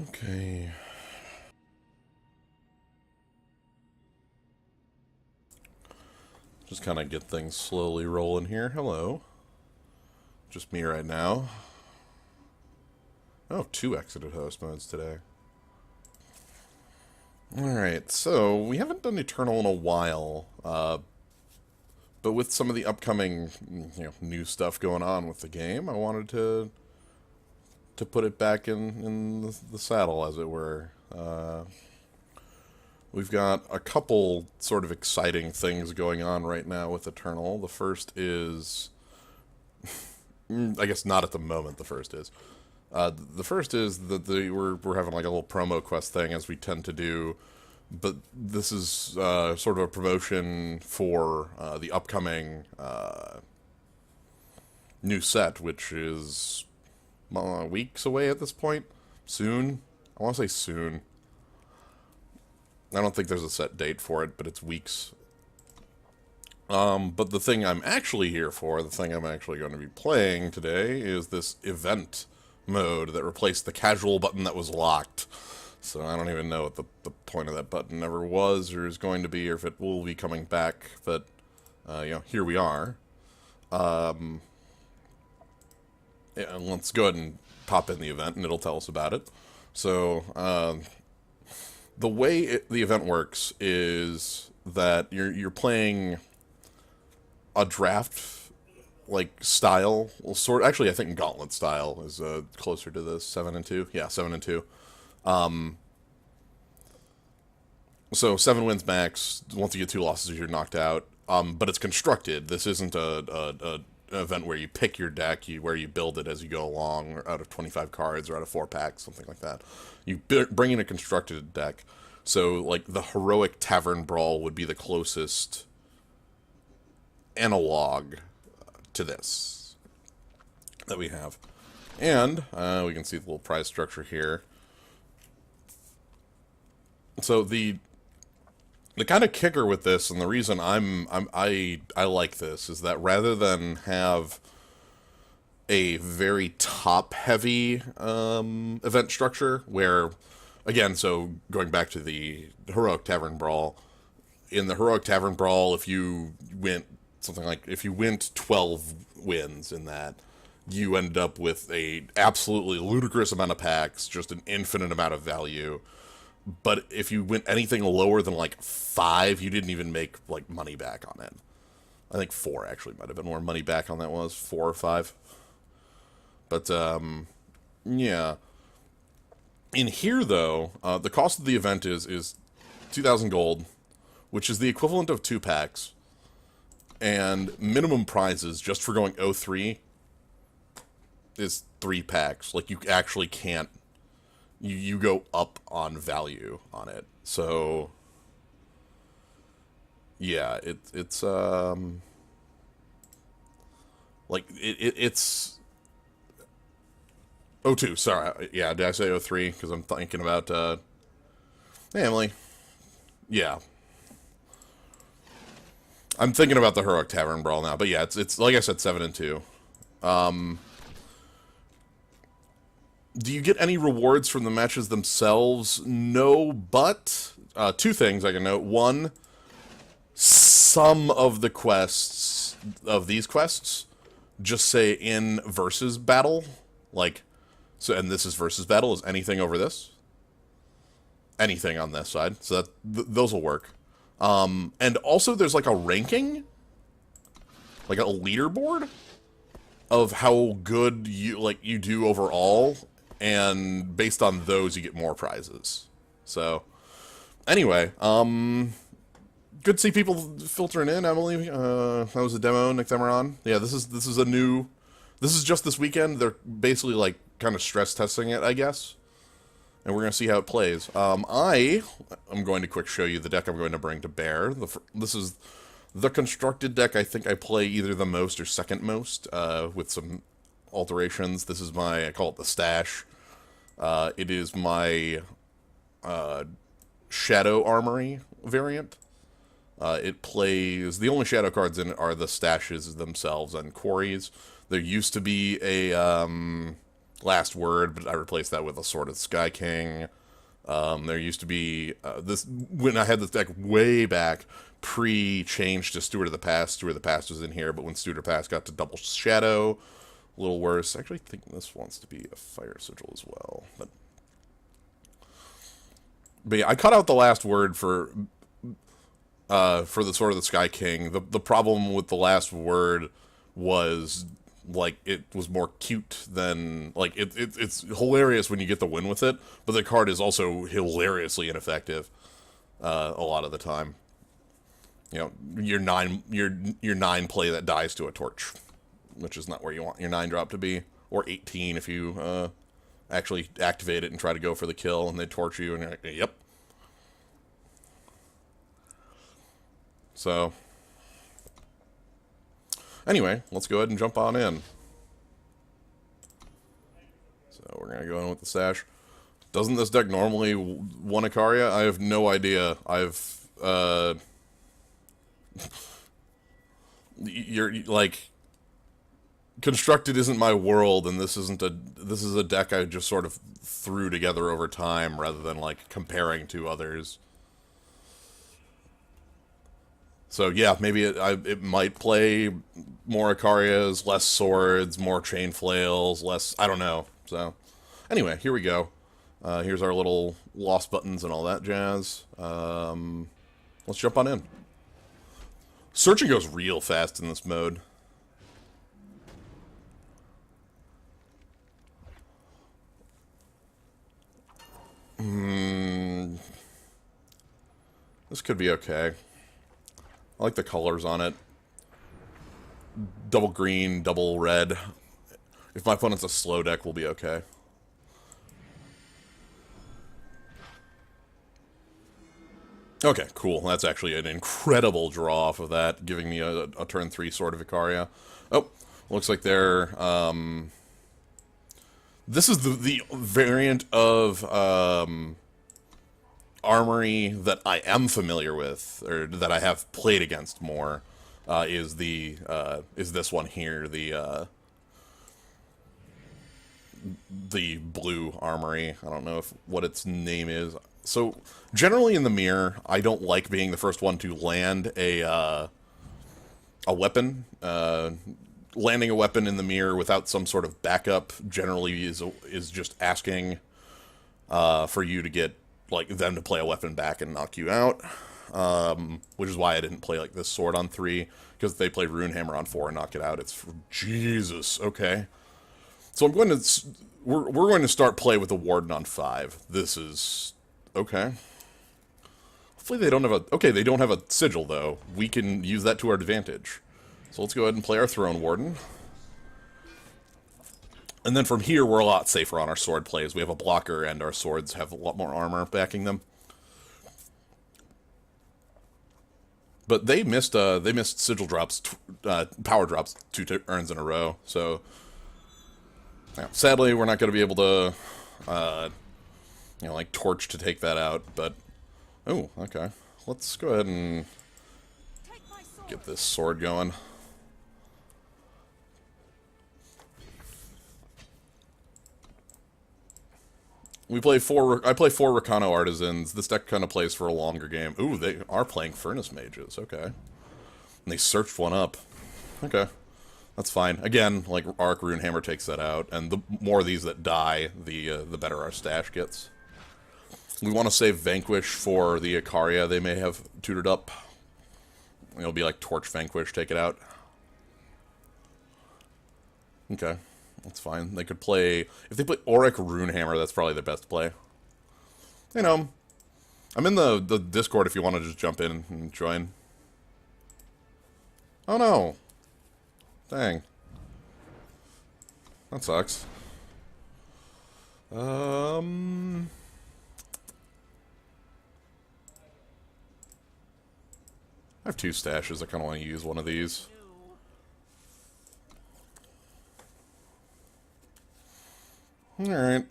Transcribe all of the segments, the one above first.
Okay. Just kind of get things slowly rolling here. Hello. Just me right now. Oh, two exited host modes today. Alright, so we haven't done Eternal in a while, but with some of the upcoming, new stuff going on with the game, I wanted to put it back in the saddle, as it were. We've got a couple sort of exciting things going on right now with Eternal. The first is, I guess not at the moment. The first is that we're having like a little promo quest thing, as we tend to do, but this is sort of a promotion for the upcoming new set, which is weeks away at this point. Soon. I want to say soon. I don't think there's a set date for it, but it's weeks. But the thing I'm actually here for, the thing I'm actually going to be playing today, is this event mode that replaced the casual button that was locked. So I don't even know what the point of that button ever was, or is going to be, or if it will be coming back, but, here we are. Yeah, let's go ahead and pop in the event, and it'll tell us about it. So, the way the event works is that you're playing a draft style, actually I think Gauntlet style is closer to this. 7 and 2, yeah, 7 and 2. So 7 wins max. Once you get 2 losses, you're knocked out. But it's constructed. This isn't an event where you pick your deck, where you build it as you go along, or out of 25 cards, or out of 4 packs, something like that. You bring in a constructed deck. So, like, the Heroic Tavern Brawl would be the closest analog to this that we have. And we can see the little prize structure here. So the kind of kicker with this, and the reason I like this, is that rather than have a very top-heavy event structure, where, again, so going back to the Heroic Tavern Brawl, in the Heroic Tavern Brawl, if you went 12 wins in that, you end up with a absolutely ludicrous amount of packs, just an infinite amount of value. But if you went anything lower than 5, you didn't even make money back on it. I think 4 actually might have been where money back on that was, 4 or 5. But yeah. In here though, the cost of the event is 2,000 gold, which is the equivalent of 2 packs, and minimum prizes just for going 03 is 3 packs. You actually can't. You go up on value on it. So yeah, it's it's 02. Sorry, yeah, did I say 03? Because I'm thinking about hey, Emily. Yeah, I'm thinking about the Heroic Tavern Brawl now. But yeah, it's like I said, 7 and 2. Do you get any rewards from the matches themselves? No, but 2 things I can note. One, some of the quests, of these quests, just say in versus battle. And this is versus battle. Is anything over this? Anything on this side. So those will work. And also there's a ranking, a leaderboard of how good you do overall. And based on those, you get more prizes. So, anyway, good to see people filtering in, Emily. That was a demo, Nick Demeron. Yeah, this is just this weekend. They're basically, kind of stress testing it, I guess. And we're going to see how it plays. I am going to quick show you the deck I'm going to bring to bear. This is the constructed deck I think I play either the most or second most, with some alterations. This is I call it the stash. It is my Shadow Armory variant. It plays, the only shadow cards in it are the stashes themselves and quarries. There used to be a Last Word, but I replaced that with a Sword of the Sky King. There used to be this when I had this deck way back, pre-change to Steward of the Past. Steward of the Past was in here, but when Steward of the Past got to Double Shadow, a little worse. I actually think this wants to be a Fire Sigil as well. But yeah, I cut out the Last Word for the Sword of the Sky King. The problem with the Last Word was, like, it was more cute than, like, it's hilarious when you get the win with it, but the card is also hilariously ineffective a lot of the time. You know, your 9 play that dies to a torch, which is not where you want your 9-drop to be, or 18 if you actually activate it and try to go for the kill, and they torch you, and you're like, yep. So, anyway, let's go ahead and jump on in. So we're going to go in with the Sash. Doesn't this deck normally want Ikaria? I have no idea. You're, like, Constructed isn't my world, and this is a deck I just sort of threw together over time, rather than, like, comparing to others. So yeah, maybe it might play more Ikarias, less swords, more chain flails, less, I don't know. So anyway, here we go. Here's our little lost buttons and all that jazz. Let's jump on in. Searching goes real fast in this mode. This could be okay. I like the colors on it. Double green, double red. If my opponent's a slow deck, we'll be okay. Okay, cool. That's actually an incredible draw off of that, giving me a turn 3 Sword of Ikaria. Oh, looks like they're... This is the variant of Armory that I am familiar with, or that I have played against more, is this one here, the blue Armory. I don't know what its name is. So, generally in the mirror, I don't like being the first one to land a weapon. Landing a weapon in the mirror without some sort of backup generally is just asking for you to get, like, them to play a weapon back and knock you out. Which is why I didn't play, like, this sword on 3, because they play Runehammer on 4 and knock it out. It's Jesus. Okay. So I'm going to we're going to start play with the Warden on 5. This is okay. Hopefully they don't have a they don't have a sigil though. We can use that to our advantage. So let's go ahead and play our Throne Warden. And then from here, we're a lot safer on our sword plays. We have a blocker, and our swords have a lot more armor backing them. But they missed sigil drops, power drops 2 turns in a row. So, yeah, sadly, we're not going to be able to, you know, like, torch to take that out. But, oh, okay. Let's go ahead and get this sword going. I play 4 Rakano Artisans. This deck kind of plays for a longer game. Ooh, they are playing Furnace Mages. Okay. And they searched one up. Okay. That's fine. Again, like, Arc Runehammer takes that out, and the more of these that die, the better our stash gets. We want to save Vanquish for the Ikaria they may have tutored up. It'll be like Torch Vanquish, take it out. Okay. That's fine. They could play... If they play Auric Runehammer, that's probably their best play. You know, I'm in the Discord if you want to just jump in and join. Oh no. Dang. That sucks. I have 2 stashes. I kind of want to use one of these. Alright.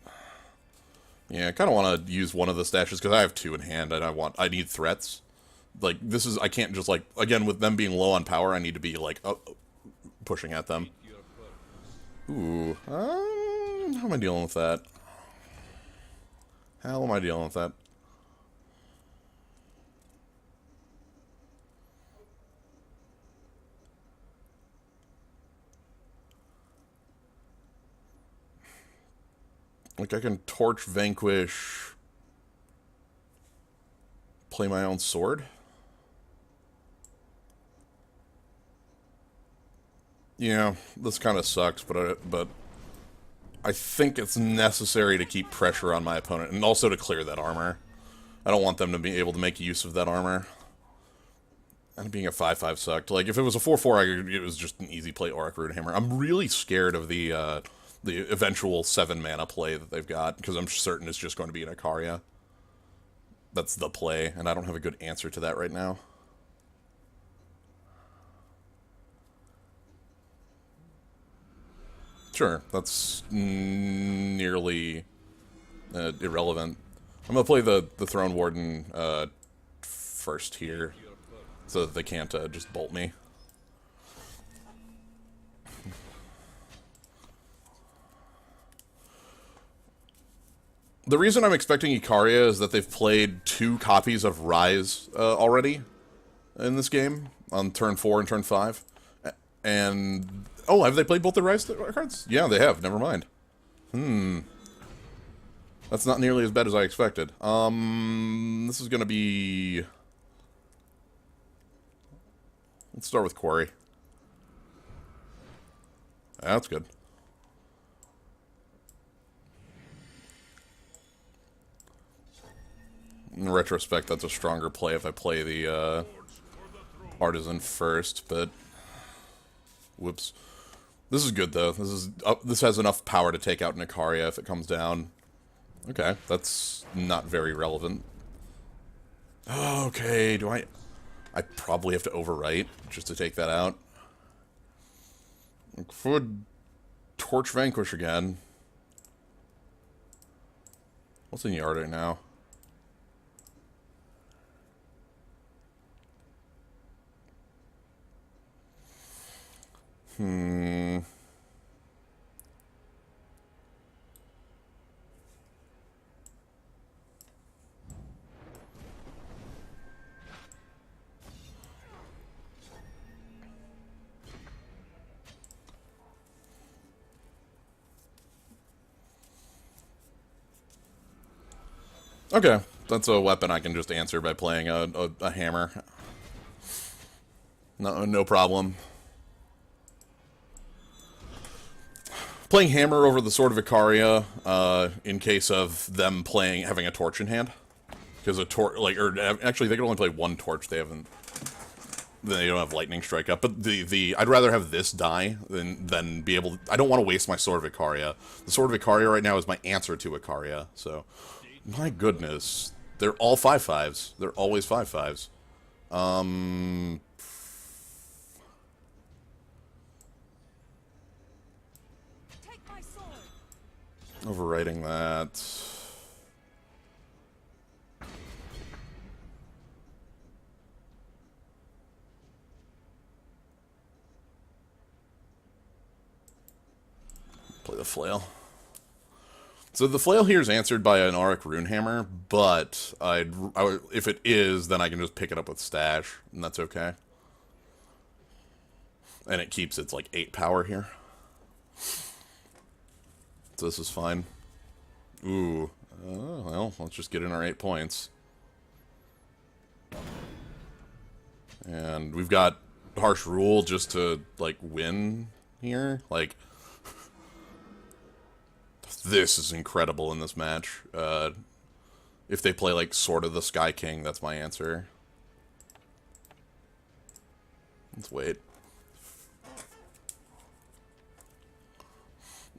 Yeah, I kind of want to use one of the stashes, because I have 2 in hand, and I need threats. Like, this is, I can't just, like, again, with them being low on power, I need to be, like, pushing at them. Ooh, How am I dealing with that? How am I dealing with that? Like, I can torch, vanquish, play my own sword? Yeah, this kind of sucks, but I think it's necessary to keep pressure on my opponent, and also to clear that armor. I don't want them to be able to make use of that armor. And being a 5/5 sucked. Like, if it was a 4/4, it was just an easy play Auric Runehammer. I'm really scared of the eventual 7 mana play that they've got, because I'm certain it's just going to be an Ikaria. That's the play, and I don't have a good answer to that right now. Sure, that's nearly irrelevant. I'm gonna play the Throne Warden first here, so that they can't just bolt me. The reason I'm expecting Ikaria is that they've played 2 copies of Rise already in this game, on turn 4 and turn 5. And... oh, have they played both the Rise cards? Yeah, they have. Never mind. That's not nearly as bad as I expected. This is gonna be... let's start with Quarry. That's good. In retrospect, that's a stronger play if I play the Artisan first, but... whoops. This is good, though. This has enough power to take out an Ikaria if it comes down. Okay, that's not very relevant. Okay, do I probably have to overwrite just to take that out. Could Torch Vanquish again. What's in yard right now? Okay, that's a weapon I can just answer by playing a hammer. No problem. Playing hammer over the Sword of Ikaria, in case of them having a torch in hand. Because a torch, like, or actually they can only play 1 torch, they don't have lightning strike up, but I'd rather have this die than be able to, I don't want to waste my Sword of Ikaria. The Sword of Ikaria right now is my answer to Ikaria, so, my goodness, they're all 5/5s, they're always 5/5s. Overwriting that. Play the flail. So the flail here is answered by an Auric Runehammer, but if it is, then I can just pick it up with Stash, and that's okay. And it keeps its, like, 8 power here. So this is fine. Ooh. Well, let's just get in our 8 points. And we've got Harsh Rule just to, like, win here. Like, this is incredible in this match. If they play, like, Sword of the Sky King, that's my answer. Let's wait.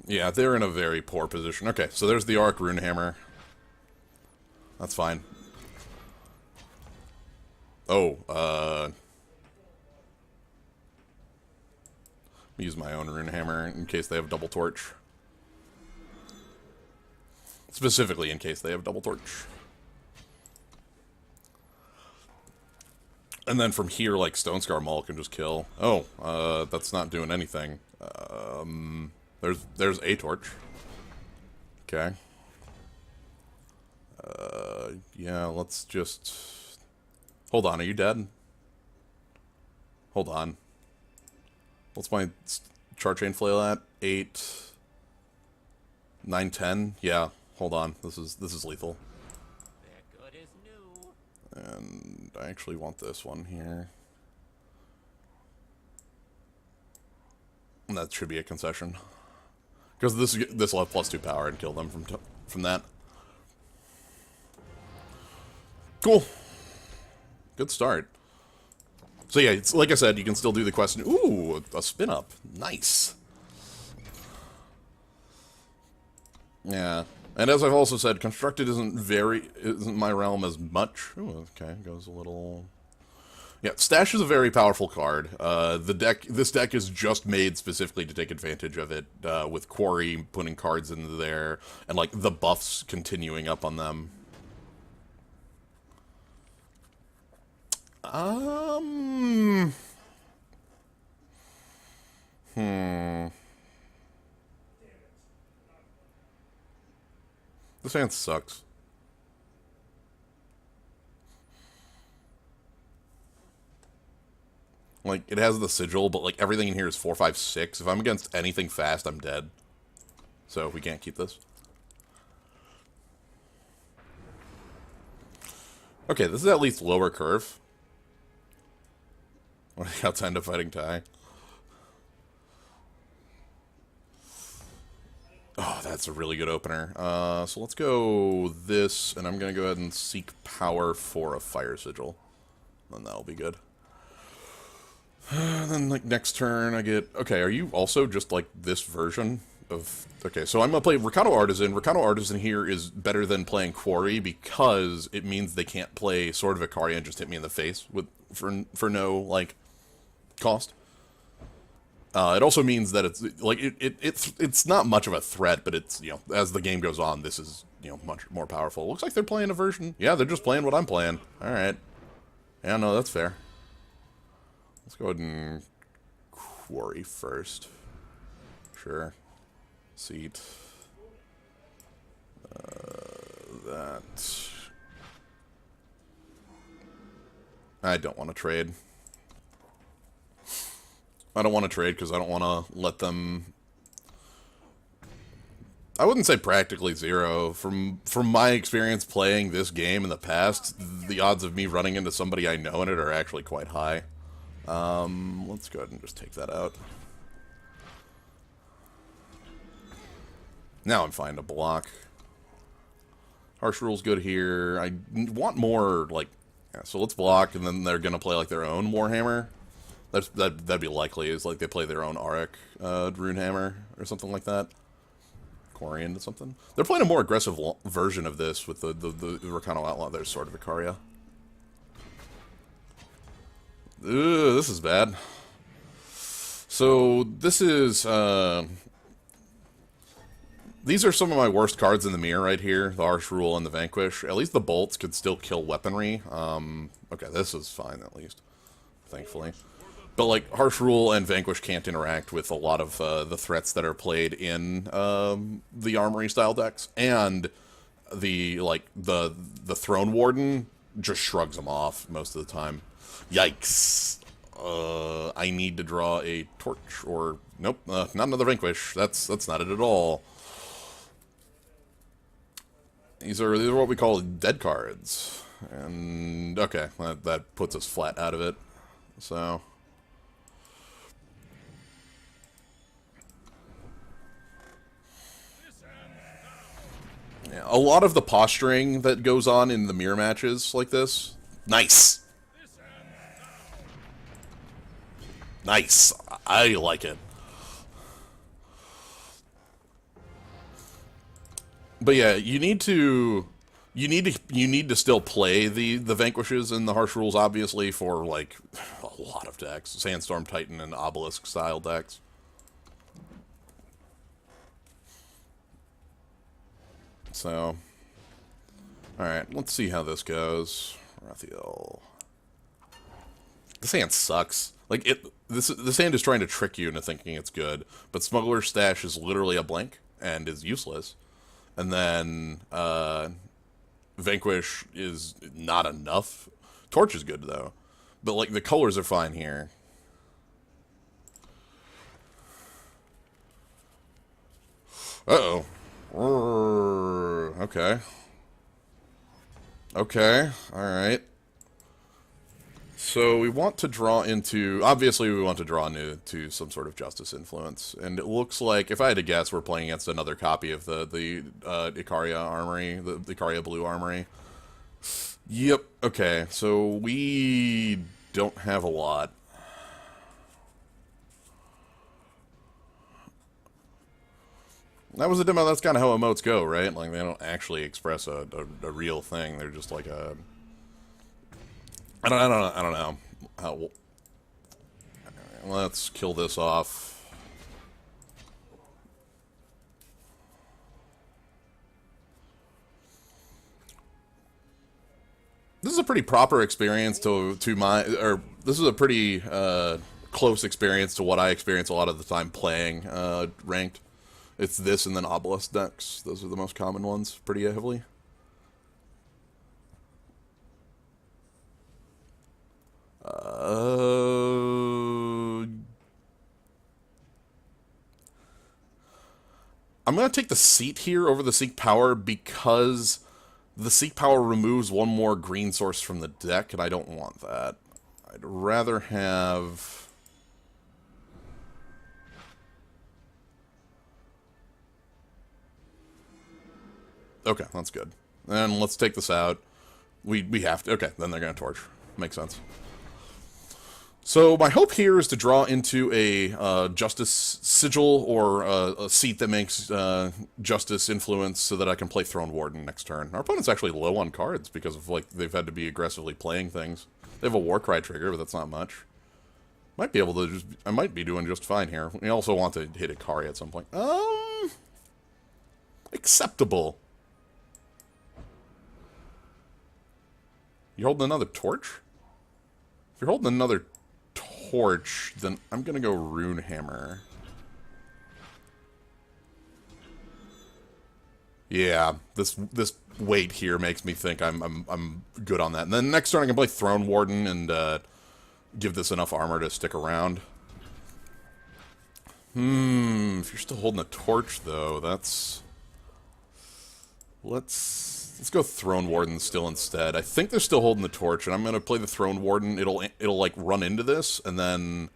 Yeah, they're in a very poor position. Okay, so there's the Auric Runehammer. That's fine. Oh, use my own Runehammer in case they have Double Torch. Specifically in case they have Double Torch. And then from here, like, Stonescar Maul can just kill. Oh, that's not doing anything. There's a torch. Okay. Yeah, let's just... Hold on, are you dead? Hold on. What's my char chain flail at? 8... 9, 10? Yeah, hold on. This is lethal. They're good as new. And I actually want this one here. And that should be a concession. Because this will have +2 power and kill them from that. Cool. Good start. So yeah, it's, like I said, you can still do the quest. Ooh, a spin up. Nice. Yeah. And as I've also said, constructed isn't my realm as much. Ooh, okay, goes a little... Yeah, Stash is a very powerful card. This deck is just made specifically to take advantage of it, with Quarry putting cards into there, and like the buffs continuing up on them. This hand sucks. Like, it has the sigil, but like everything in here is 4, 5, 6. If I'm against anything fast, I'm dead. So we can't keep this. Okay, this is at least lower curve. Outside of fighting Ty. Oh, that's a really good opener. So let's go this, and I'm gonna go ahead and seek power for a fire sigil. And that'll be good. Then, like, next turn I get... Okay, are you also just, like, this version of... Okay, so I'm gonna play Rakano Artisan. Rakano Artisan here is better than playing Quarry because it means they can't play Sword of Ikaria and just hit me in the face for no, like, cost. It also means that it's, like, it's not much of a threat, but it's, you know, as the game goes on, this is, you know, much more powerful. Looks like they're playing a version. Yeah, they're just playing what I'm playing. Alright. Yeah, no, that's fair. Let's go ahead and Quarry first. Sure. Seat. That. I don't want to trade. I don't want to trade because I don't want to let them... I wouldn't say practically zero. From my experience playing this game in the past, the odds of me running into somebody I know in it are actually quite high. Let's go ahead and just take that out. Now I'm fine to block. Harsh Rule's good here. I want more, like... Yeah, so let's block, and then they're gonna play, like, their own Warhammer. That'd be likely, is, like, they play their own Auric Runehammer, or something like that. Quarry into something. They're playing a more aggressive version of this with the Rakano Outlaw. There's Sword of Ikaria. Ugh, this is bad. So, this is, these are some of my worst cards in the mirror right here. The Harsh Rule and the Vanquish. At least the bolts could still kill weaponry. Okay, this is fine, at least. Thankfully. But, like, Harsh Rule and Vanquish can't interact with a lot of the threats that are played in the Armory-style decks. And the Throne Warden just shrugs them off most of the time. Yikes. I need to draw a Torch, or... Nope, not another Vanquish. That's not it at all. These are what we call dead cards. And, okay, that puts us flat out of it. So... Yeah, a lot of the posturing that goes on in the mirror matches like this. Nice! Nice! I like it. But yeah, you need to still play the Vanquishes and the Harsh Rules, obviously, for, like, a lot of decks. Sandstorm Titan and Obelisk style decks. So, alright, let's see how this goes. Rathiel. This hand sucks. Like, this hand is trying to trick you into thinking it's good, but Smuggler's Stash is literally a blank and is useless. And then Vanquish is not enough. Torch is good, though. But, like, the colors are fine here. Uh-oh. Okay. Okay, alright. So we want to draw into... Obviously, we want to draw into some sort of Justice influence. And it looks like, if I had to guess, we're playing against another copy of the Ikaria Armory, the Ikaria Blue Armory. Yep, okay. So we don't have a lot. That was a demo. That's kind of how emotes go, right? Like, they don't actually express a real thing. They're just like a... I don't know. How... Let's kill this off. This is a pretty proper experience to my... Or, this is a pretty close experience to what I experience a lot of the time playing ranked. It's this and then Obelisk decks. Those are the most common ones, pretty heavily. I'm going to take the Seat here over the Seek Power because the Seek Power removes one more green source from the deck, and I don't want that. I'd rather have... Okay, that's good. Then let's take this out. We have to... Okay, then they're going to Torch. Makes sense. So my hope here is to draw into a Justice Sigil or a Seat that makes Justice influence so that I can play Throne Warden next turn. Our opponent's actually low on cards because of, like, they've had to be aggressively playing things. They have a Warcry trigger, but that's not much. Might be able to just... I might be doing just fine here. We also want to hit Ikaria at some point. Acceptable. You holding another torch? If you're holding another torch, then I'm gonna go Runehammer. Yeah, this weight here makes me think I'm good on that. And then next turn I can play Throne Warden and give this enough armor to stick around. If you're still holding a torch though, that's... Let's go Throne Warden still instead. I think they're still holding the torch, and I'm gonna play the Throne Warden. It'll like run into this, and then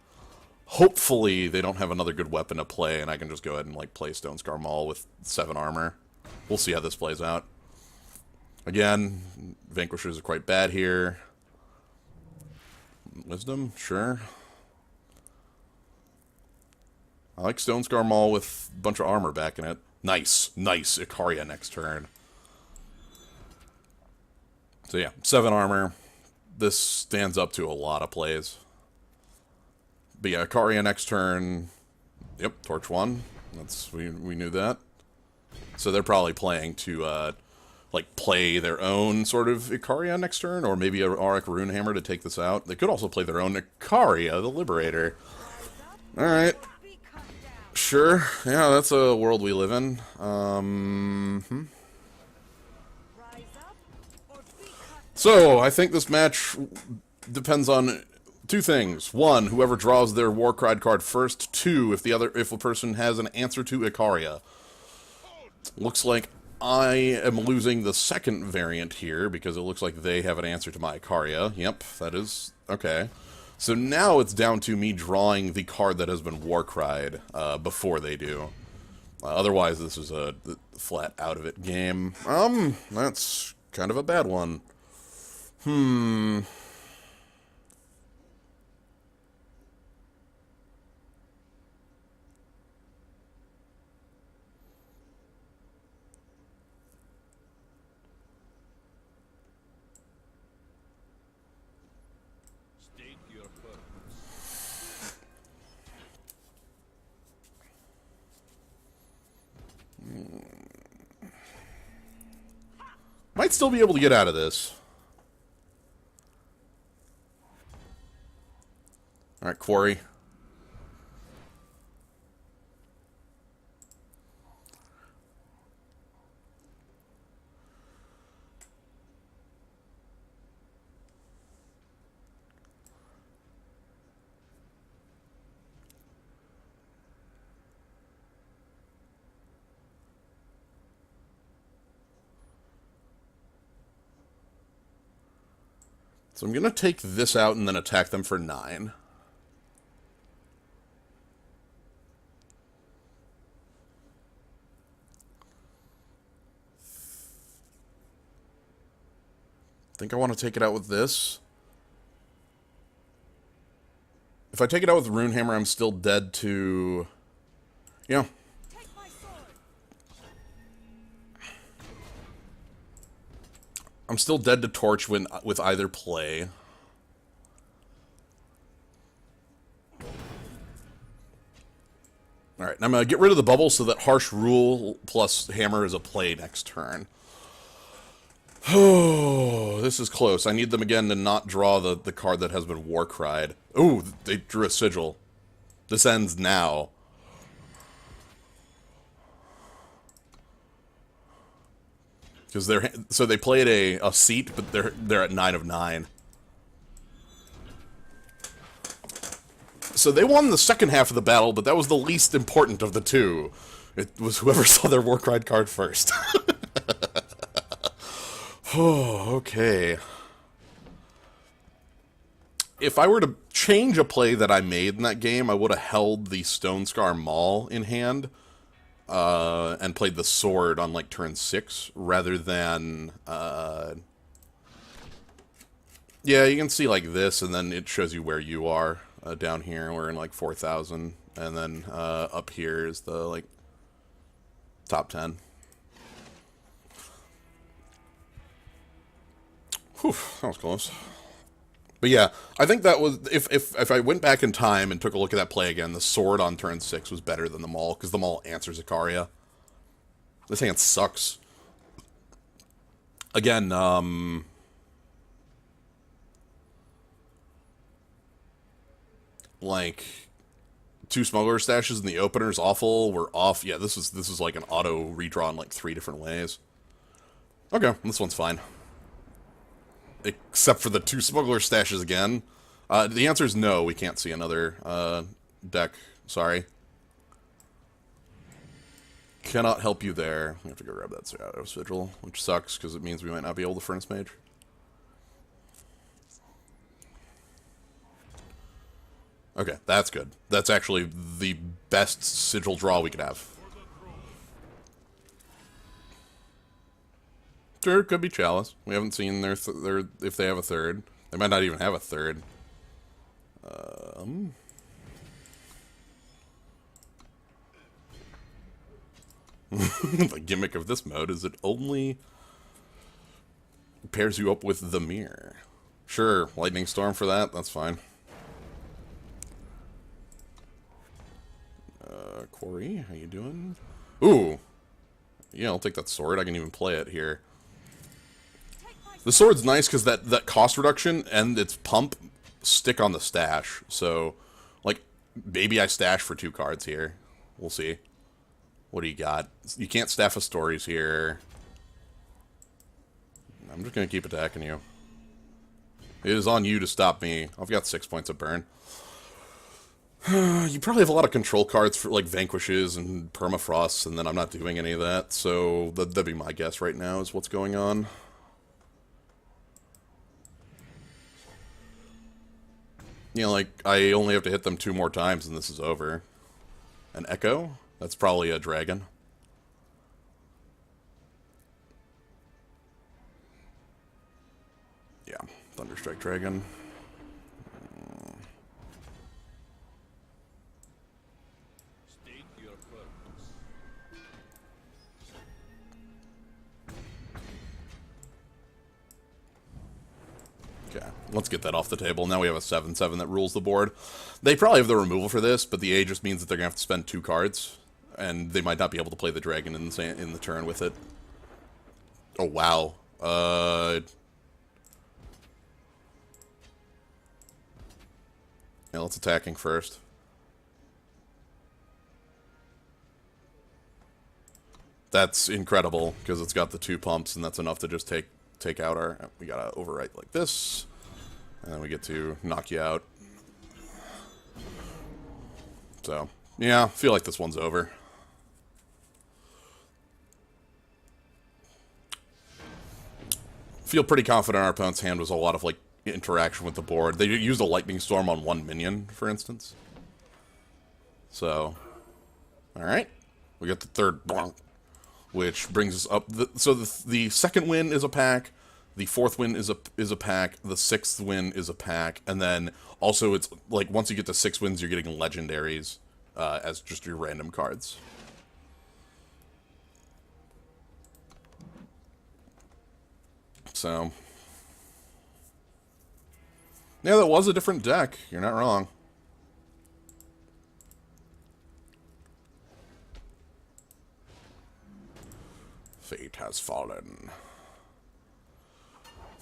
hopefully they don't have another good weapon to play, and I can just go ahead and like play Stonescar Maul with 7 armor. We'll see how this plays out. Again, Vanquishers are quite bad here. Wisdom, sure. I like Stonescar Maul with a bunch of armor back in it. Nice, nice Ikaria next turn. So yeah, 7 armor. This stands up to a lot of plays. But yeah, Ikaria next turn. Yep, Torch 1. We knew that. So they're probably playing to like play their own sort of Ikaria next turn, or maybe a Auric Runehammer to take this out. They could also play their own Ikaria, the Liberator. Alright. Sure. Yeah, that's a world we live in. So, I think this match depends on 2 things. 1, whoever draws their Warcry card first. 2, if a person has an answer to Ikaria. Looks like I am losing the second variant here, because it looks like they have an answer to my Ikaria. Yep, that is... okay. So now it's down to me drawing the card that has been Warcried before they do. Otherwise, this is a flat out-of-it game. That's kind of a bad one. State your purpose. Might still be able to get out of this. Alright, Quarry. So I'm going to take this out and then attack them for 9. Think I want to take it out with this. If I take it out with Runehammer, I'm still dead to... Yeah. I'm still dead to Torch with either play. Alright, I'm going to get rid of the bubble so that Harsh Rule plus Hammer is a play next turn. Oh, this is close. I need them again to not draw the card that has been Warcried. Ooh, they drew a Sigil. This ends now. Because they played a seat, but they're at 9 of 9. So they won the second half of the battle, but that was the least important of the two. It was whoever saw their Warcried card first. Oh, okay. If I were to change a play that I made in that game, I would have held the Stonescar Maul in hand, and played the sword on, like, turn 6, rather than, yeah, you can see, like, this, and then it shows you where you are, down here, we're in, like, 4,000, and then, up here is the, like, top 10. Whew, that was close. But yeah, I think that was... If I went back in time and took a look at that play again, the sword on turn 6 was better than the Maul, because the Maul answers Ikaria. This hand sucks. Again, like... 2 Smuggler Stashes in the opener is awful. We're off. Yeah, this is like an auto redraw in like 3 different ways. Okay, this one's fine. Except for the 2 Smuggler Stashes again. The answer is no, we can't see another deck. Sorry. Cannot help you there. We have to go grab that Shadow Sigil, which sucks because it means we might not be able to Furnace Mage. Okay, that's good. That's actually the best Sigil draw we could have. Sure, could be Chalice. We haven't seen their if they have a third. They might not even have a third. The gimmick of this mode is it only pairs you up with the mirror. Sure, Lightning Storm for that, that's fine. Quarry, how you doing? Ooh! Yeah, I'll take that sword, I can even play it here. The sword's nice because that cost reduction and its pump stick on the stash. So, like, maybe I stash for 2 cards here. We'll see. What do you got? You can't staff a stories here. I'm just going to keep attacking you. It is on you to stop me. I've got 6 points of burn. You probably have a lot of control cards for, like, Vanquishes and Permafrosts, and then I'm not doing any of that. So, that'd be my guess right now is what's going on. You know, like, I only have to hit them 2 more times and this is over. An Echo? That's probably a dragon. Yeah, Thunderstrike Dragon. State your purpose. Okay, let's get that off the table. Now we have a 7/7 that rules the board. They probably have the removal for this, but the A just means that they're going to have to spend 2 cards. And they might not be able to play the dragon in the turn with it. Oh, wow. Yeah, let's attacking first. That's incredible, because it's got the 2 pumps, and that's enough to just take out our... We gotta overwrite like this, and then we get to knock you out. So, yeah, I feel like this one's over. Feel pretty confident our opponent's hand was a lot of, like, interaction with the board. They used a lightning storm on one minion, for instance. So, alright. We got the third bonk, which brings us up. So the second win is a pack, the fourth win is a pack, the sixth win is a pack, and then also it's like once you get to 6 wins, you're getting legendaries as just your random cards. So, yeah, that was a different deck. You're not wrong. Fate has fallen.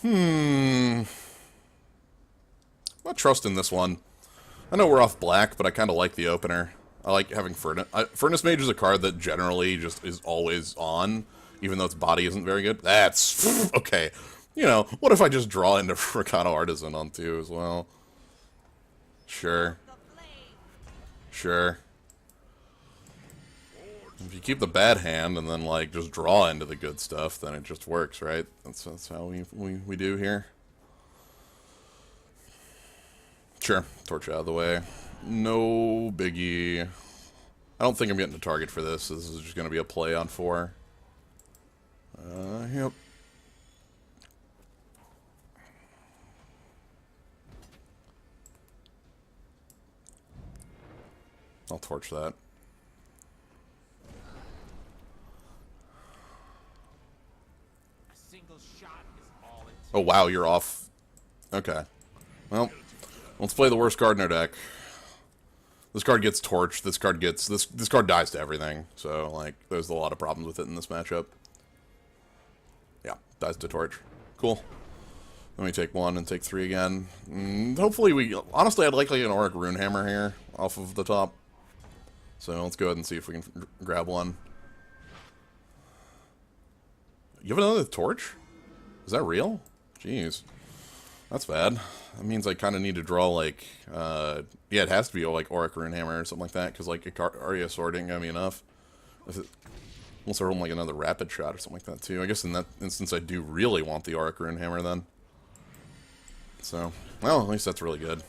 I'm not trusting this one. I know we're off black, but I kind of like the opener. I like having Furnace. Furnace Mage is a card that generally just is always on, even though its body isn't very good. That's... okay. You know, what if I just draw into Fricano Artisan on 2 as well? Sure. Sure. If you keep the bad hand and then, like, just draw into the good stuff, then it just works, right? That's how we do here. Sure. Torch out of the way. No biggie. I don't think I'm getting a target for this. This is just going to be a play on 4. Yep. I'll torch that. A single shot is all it takes. Oh, wow, you're off. Okay. Well, let's play the worst card in our deck. This card gets torched. This card gets... This card dies to everything. So, like, there's a lot of problems with it in this matchup. Yeah, dies to torch. Cool. Let me take 1 and take 3 again. Hopefully we... Honestly, I'd like an Auric Runehammer here off of the top. So let's go ahead and see if we can grab one. You have another torch? Is that real? Jeez. That's bad. That means I kind of need to draw, like... yeah, it has to be, like, Auric Runehammer or something like that, because, like, Aria Sword ain't gonna be enough. Unless I roll, like, another Rapid Shot or something like that, too. I guess in that instance I do really want the Auric Runehammer, then. So, well, at least that's really good.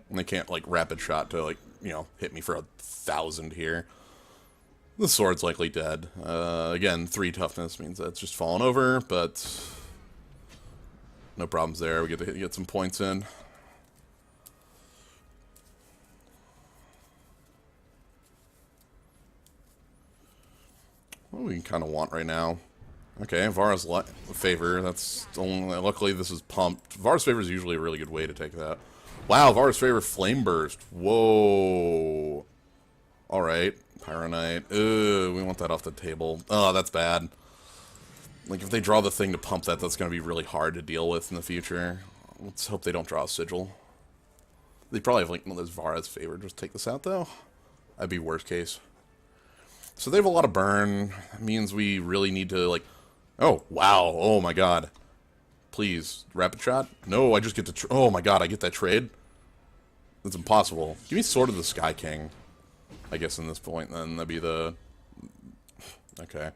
And they can't, like, Rapid Shot to, like, you know, hit me for 1,000 here. The sword's likely dead. Again, 3 toughness means that's just fallen over, but... no problems there. We get to get some points in. What do we kind of want right now? Okay, Vara's Favor. That's only... luckily, this is pumped. Vara's Favor is usually a really good way to take that. Wow, Vara's Favor Flame Burst. Whoa. Alright. Pyronite. Ugh, we want that off the table. Oh, that's bad. Like, if they draw the thing to pump that, that's going to be really hard to deal with in the future. Let's hope they don't draw a Sigil. They probably have, like, one of those Vara's Favor. Just take this out, though. That'd be worst case. So they have a lot of burn. That means we really need to, like... oh, wow. Oh, my God. Please. Rapid Shot? No, I just get to... oh, my God. I get that trade? That's impossible. Give me Sword of the Sky King. I guess in this point, then. That'd be the... okay.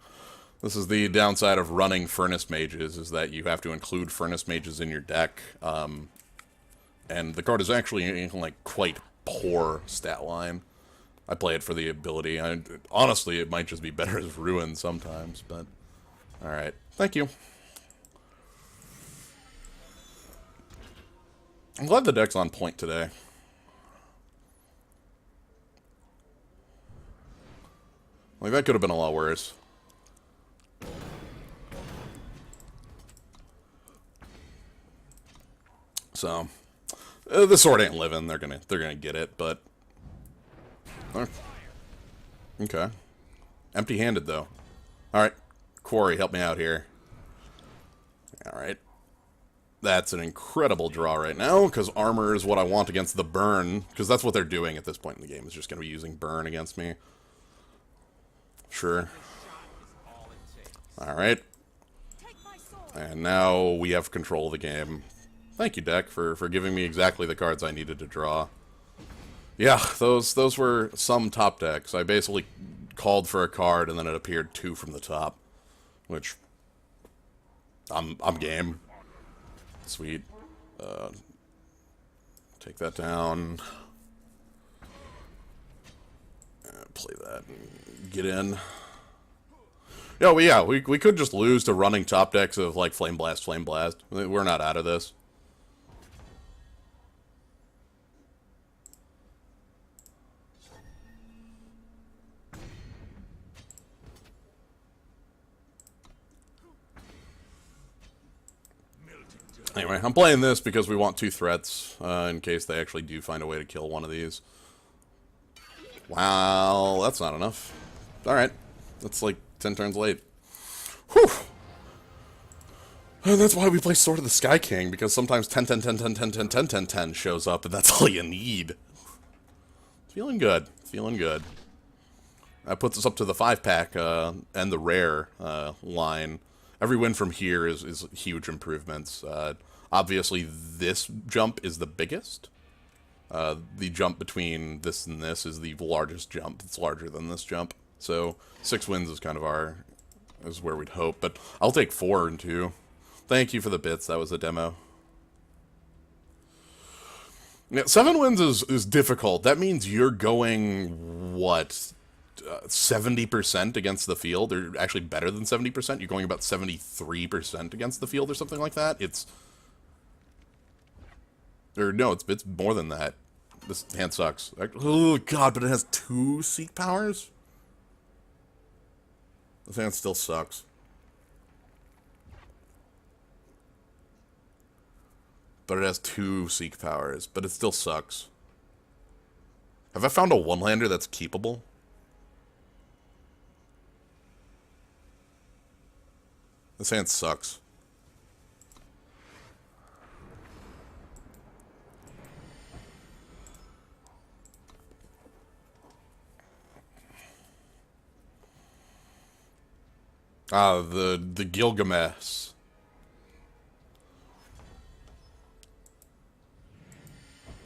This is the downside of running Furnace Mages, is that you have to include Furnace Mages in your deck. And the card is actually, like, quite poor stat line. I play it for the ability. Honestly, it might just be better as Ruin sometimes, but... alright. Thank you. I'm glad the deck's on point today. Like, that could have been a lot worse. So, the sword ain't living. They're gonna get it, but okay. Empty-handed though. All right, Quarry, help me out here. All right, that's an incredible draw right now because armor is what I want against the burn, because that's what they're doing at this point in the game. Is just gonna be using burn against me. Sure. All right. And now we have control of the game. Thank you, deck, for giving me exactly the cards I needed to draw. Yeah, those were some top decks. I basically called for a card, and then it appeared 2 from the top. Which, I'm game. Sweet. Take that down. Play that and get in. Yeah, we could just lose to running top decks of, like, Flame Blast, Flame Blast. We're not out of this. Anyway, I'm playing this because we want 2 threats, in case they actually do find a way to kill one of these. Wow, that's not enough. Alright, that's like 10 turns late. Whew! And that's why we play Sword of the Sky King, because sometimes 10, 10, 10, 10, 10, 10, 10, 10, 10 shows up, and that's all you need. Feeling good, feeling good. That puts us up to the 5-pack, and the rare, line. Every win from here is huge improvements. Obviously, this jump is the biggest. The jump between this and this is the largest jump. It's larger than this jump. So 6 wins is kind of is where we'd hope. But I'll take 4 and 2. Thank you for the bits. That was a demo. Yeah, 7 wins is difficult. That means you're going, what, 70% against the field, or actually better than 70%. You're going about 73% against the field or something like that. No, it's more than that. This hand sucks. Oh god, but it has 2 Seek powers? This hand still sucks. But it has 2 Seek powers, but it still sucks. Have I found a one-lander that's keepable? This hand sucks. The Gilgamesh.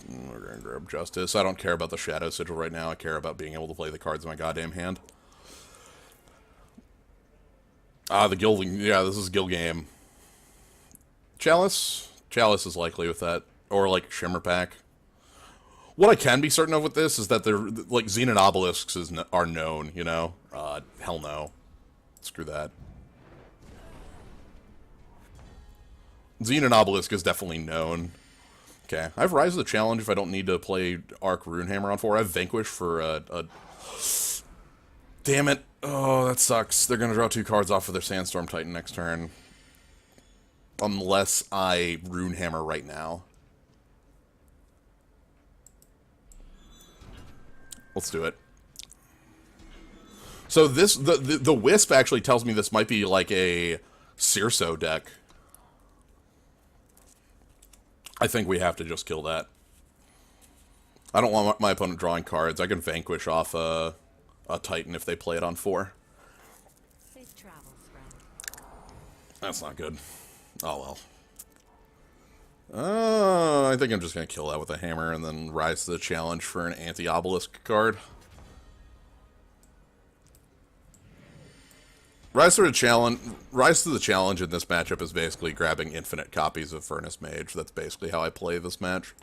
We're gonna grab Justice. I don't care about the Shadow Sigil right now. I care about being able to play the cards in my goddamn hand. The Gil... Yeah, this is Gil game. Chalice? Chalice is likely with that. Or, like, Shimmer Pack. What I can be certain of with this is that they're... Like, Xenon Obelisks are known, you know? Hell no. Screw that. Xenon Obelisk is definitely known. Okay, I have Rise of the Challenge if I don't need to play Arc Runehammer on 4. I have Vanquish for a... Damn it. Oh, that sucks. They're gonna draw 2 cards off of their Sandstorm Titan next turn. Unless I Runehammer right now. Let's do it. So this, the Wisp actually tells me this might be like a Cirso deck. I think we have to just kill that. I don't want my opponent drawing cards. I can Vanquish off a Titan if they play it on 4. Safe travels, friend. That's not good. Oh well. I think I'm just going to kill that with a hammer and then Rise to the Challenge for an anti-obelisk card. Rise to the Challenge in this matchup is basically grabbing infinite copies of Furnace Mage. That's basically how I play this match.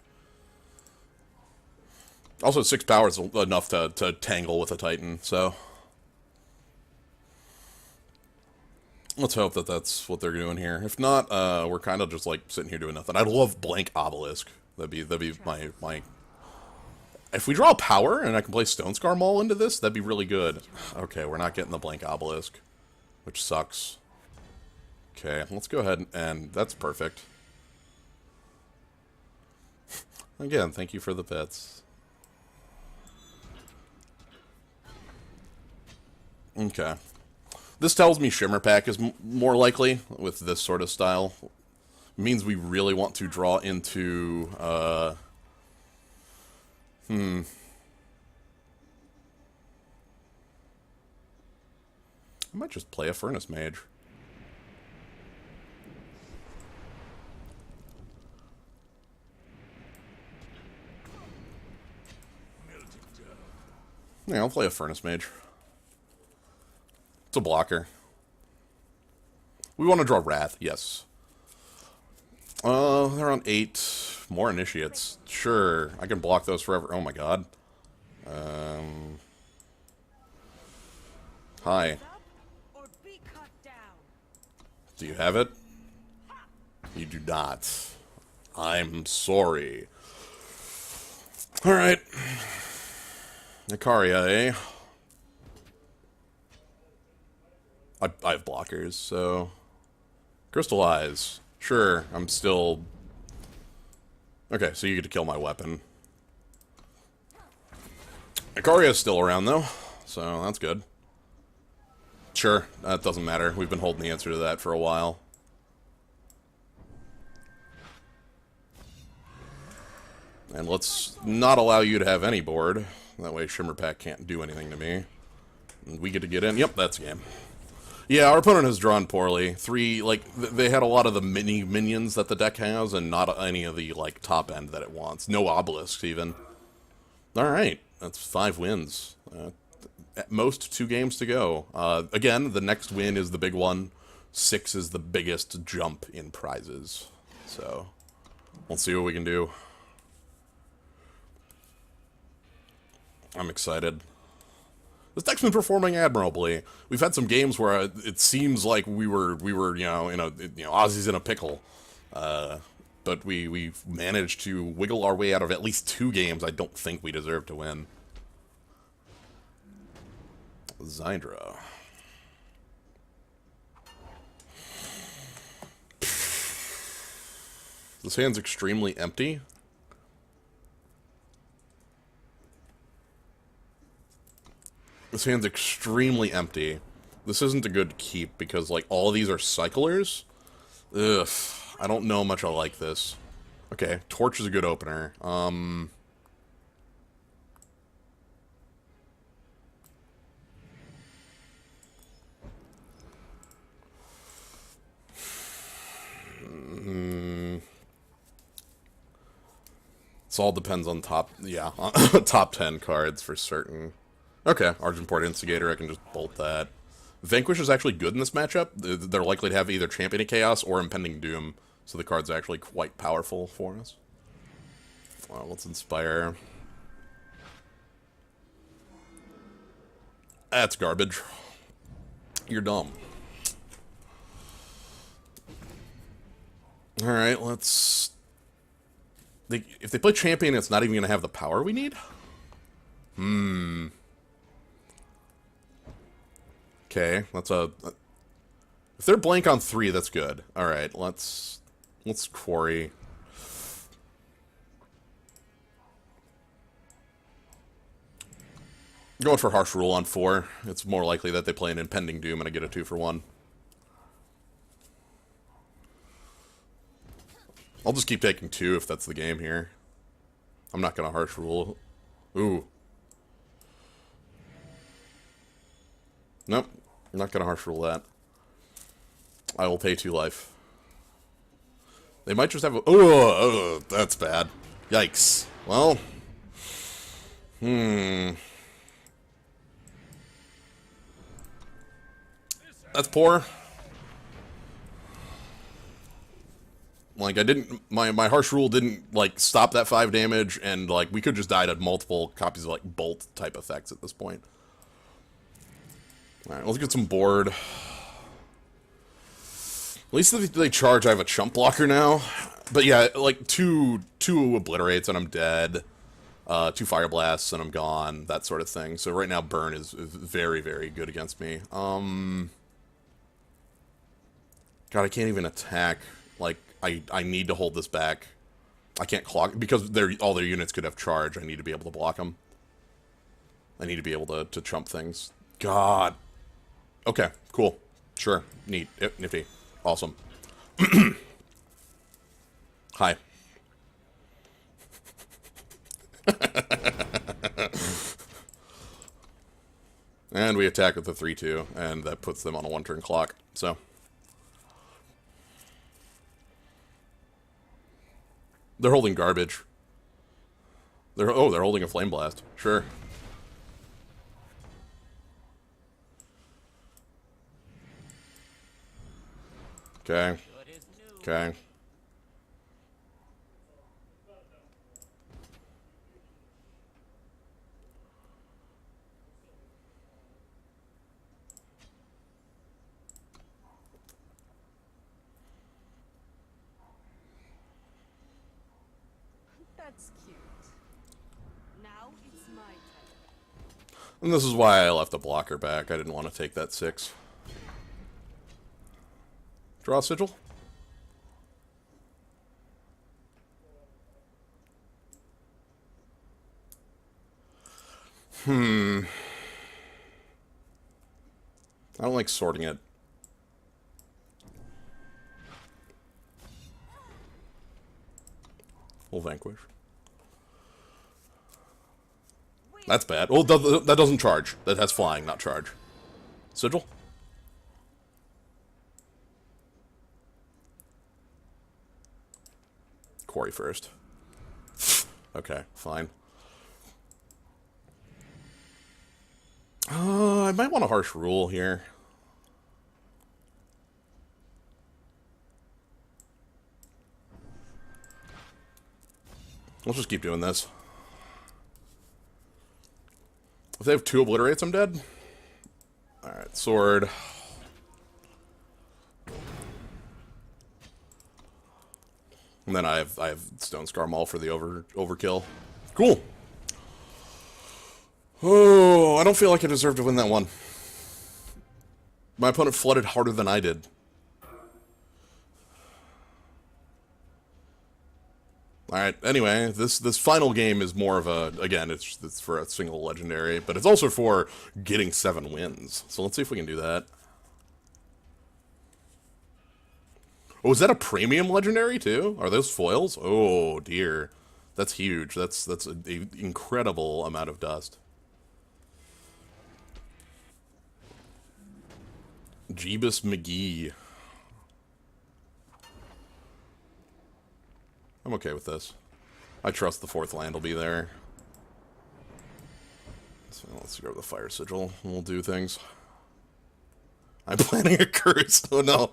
Also, 6 power is enough to tangle with a Titan, so... Let's hope that that's what they're doing here. If not, we're kind of just, like, sitting here doing nothing. I'd love blank Obelisk. That'd be my... If we draw power and I can play Stonescar Maul into this, that'd be really good. Okay, we're not getting the blank Obelisk, which sucks. Okay, let's go ahead and that's perfect. Again, thank you for the bits. Okay. This tells me Shimmer Pack is more likely with this sort of style. It means we really want to draw into, I might just play a Furnace Mage. Yeah, I'll play a Furnace Mage. It's a blocker. We want to draw Wrath, yes. They're on 8. more initiates. Sure, I can block those forever. Oh my god. Hi. Up or be cut down. Do you have it? You do not. I'm sorry. Alright. Nicaria, eh? I have blockers, so... Crystallize. Sure, I'm still... Okay, so you get to kill my weapon. Icaria's still around, though, so that's good. Sure, that doesn't matter. We've been holding the answer to that for a while. And let's not allow you to have any board. That way Shimmerpack can't do anything to me. And we get to get in. Yep, that's game. Yeah, our opponent has drawn poorly. They had a lot of the mini minions that the deck has, and not any of the, like, top end that it wants. No obelisks, even. Alright, that's 5 wins. At most 2 games to go. Again, the next win is the big one. 6 is the biggest jump in prizes. So, we'll see what we can do. I'm excited. This deck's been performing admirably. We've had some games where it seems like we were Aussies in a pickle. But we've managed to wiggle our way out of at least 2 games I don't think we deserve to win. Zindra. This hand's extremely empty. This hand's extremely empty. This isn't a good keep because, like, all of these are cyclers. Ugh. I don't know much I like this. Okay, Torch is a good opener. This all depends on top 10 cards for certain. Okay, Argenport Instigator, I can just bolt that. Vanquish is actually good in this matchup. They're likely to have either Champion of Chaos or Impending Doom, so the card's actually quite powerful for us. Let's Inspire. That's garbage. You're dumb. Alright, let's... if they play Champion, it's not even going to have the power we need? Okay, that's a... If they're blank on 3, that's good. Alright, let's Quarry. Going for Harsh Rule on 4. It's more likely that they play an Impending Doom and I get a 2 for 1. I'll just keep taking 2 if that's the game here. I'm not gonna Harsh Rule. Ooh. Nope. I'm not gonna Harsh Rule that. I will pay 2 life. They might just have a... Oh, that's bad. Yikes. Well. That's poor. Like, I didn't... My Harsh Rule didn't, like, stop that 5 damage, and, like, we could just die to multiple copies of, like, bolt-type effects at this point. Alright, let's get some board. At least if they charge, I have a chump blocker now. But yeah, like, two Obliterates and I'm dead. 2 Fire Blasts and I'm gone. That sort of thing. So right now, Burn is very, very good against me. God, I can't even attack. Like, I need to hold this back. I can't clock, because all their units could have charge. I need to be able to block them. I need to be able to chump things. God. Okay, cool. Sure. Neat. Yep, nifty. Awesome. Hi. And we attack with the 3-2, and that puts them on a 1-turn clock, so... They're holding garbage. They're holding a Flame Blast. Sure. Okay. Okay. That's cute. Now it's my turn. And this is why I left the blocker back. I didn't want to take that 6. Draw a sigil. I don't like sorting it. We'll vanquish. That's bad. Oh, that doesn't charge. That has flying, not charge. Sigil? Quarry first. Okay, fine. I might want a harsh rule here. Let's just keep doing this. If they have 2 obliterates, I'm dead. Alright, sword. And then I have Stone Scar Maul for the overkill. Cool. Oh, I don't feel like I deserve to win that one. My opponent flooded harder than I did. Alright, anyway, this final game is more of a, again, it's for a single legendary, but it's also for getting 7 wins. So let's see if we can do that. Oh, is that a premium legendary too? Are those foils? Oh dear. That's huge. That's an incredible amount of dust. Jeebus McGee. I'm okay with this. I trust the 4th land will be there. So let's go with the Fire Sigil and we'll do things. I'm planning a curse. Oh no.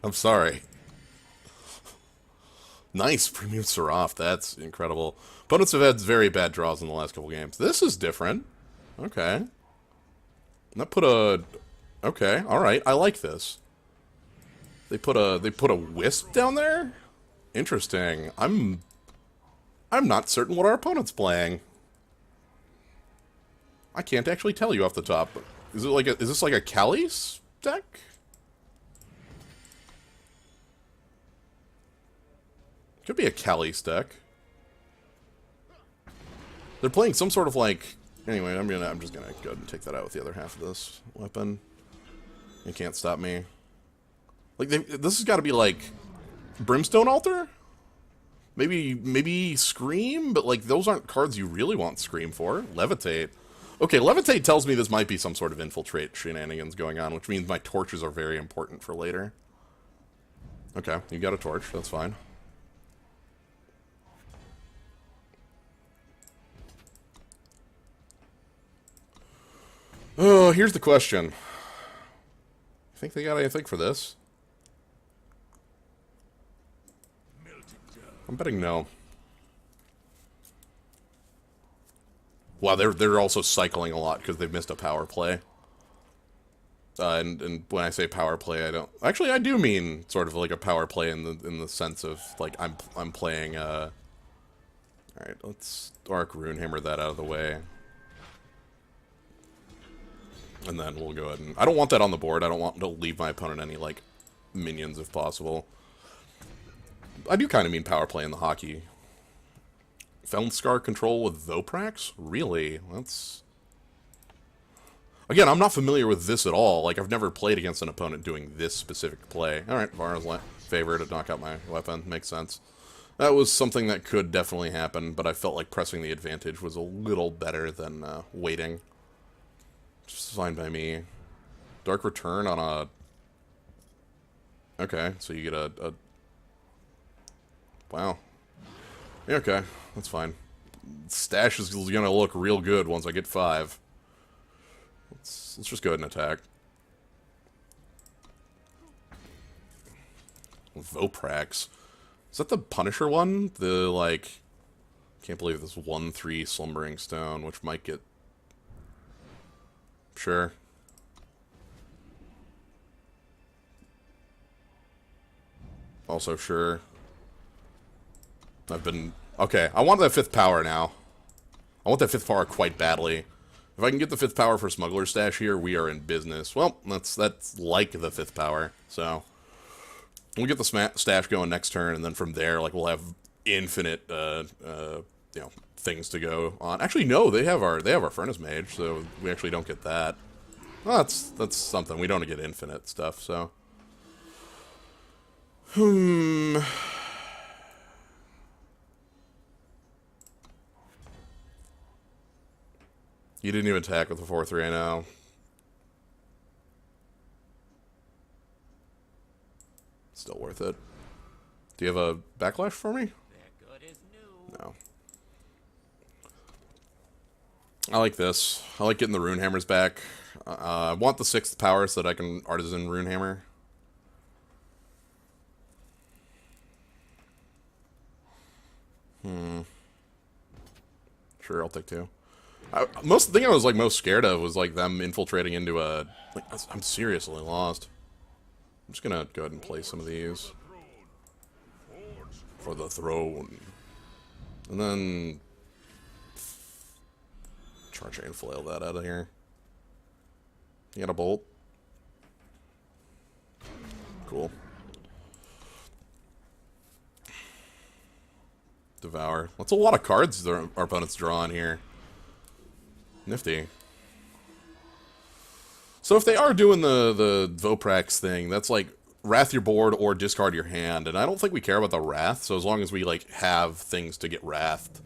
I'm sorry. Nice, Premium Seraph. That's incredible. Opponents have had very bad draws in the last couple games. This is different. Okay. That put a... Okay, alright. I like this. They put a Wisp down there? Interesting. I'm not certain what our opponent's playing. I can't actually tell you off the top. Is this like a Callis deck? Could be a Callis deck. They're playing some sort of like... Anyway, I'm just gonna go ahead and take that out with the other half of this weapon. You can't stop me. Like, this has got to be like Brimstone Altar? Maybe Scream? But like, those aren't cards you really want Scream for. Levitate. Okay, Levitate tells me this might be some sort of infiltrate shenanigans going on, which means my torches are very important for later. Okay, you got a torch, that's fine. Oh, here's the question. Think they got anything for this? I'm betting no. Wow, they're also cycling a lot because they've missed a power play. And when I say power play, I don't actually I do mean sort of like a power play in the sense of like I'm playing. All right, let's Arc Runehammer that out of the way. And then we'll go ahead and... I don't want that on the board. I don't want to leave my opponent any, like, minions if possible. I do kind of mean power play in the hockey. Feldscar control with Voprax? Really? That's... Again, I'm not familiar with this at all. Like, I've never played against an opponent doing this specific play. Alright, Vara's favor to knock out my weapon. Makes sense. That was something that could definitely happen, but I felt like pressing the advantage was a little better than waiting. Just fine by me. Dark Return on a... Okay, so you get a... Wow. Yeah, okay, that's fine. Stash is gonna look real good once I get 5. Let's just go ahead and attack. Voprax. Is that the Punisher one? The, like... Can't believe this 1/3 Slumbering Stone, which might get... Sure. Also sure. I've been... Okay, I want that 5th power now. I want that 5th power quite badly. If I can get the 5th power for Smuggler's Stash here, we are in business. Well, that's like the 5th power, so... We'll get the stash going next turn, and then from there, like, we'll have infinite, you know, things to go on. Actually, no, they have our Furnace Mage, so we actually don't get that. Well, that's something. We don't get infinite stuff, so... You didn't even attack with the 4-3, I know. Still worth it. Do you have a backlash for me? They're good as new. No. I like this. I like getting the Rune Hammers back. I want the 6th power so that I can Artisan Rune Hammer. Sure, I'll take 2. The thing I was like most scared of was like them infiltrating into a... Like, I'm seriously lost. I'm just gonna go ahead and play some of these. For the throne. And then... Charge and flail that out of here. You got a bolt? Cool. Devour. That's a lot of cards our opponents draw on here. Nifty. So if they are doing the Voprax thing, that's like wrath your board or discard your hand, and I don't think we care about the wrath, so as long as we like have things to get wrathed,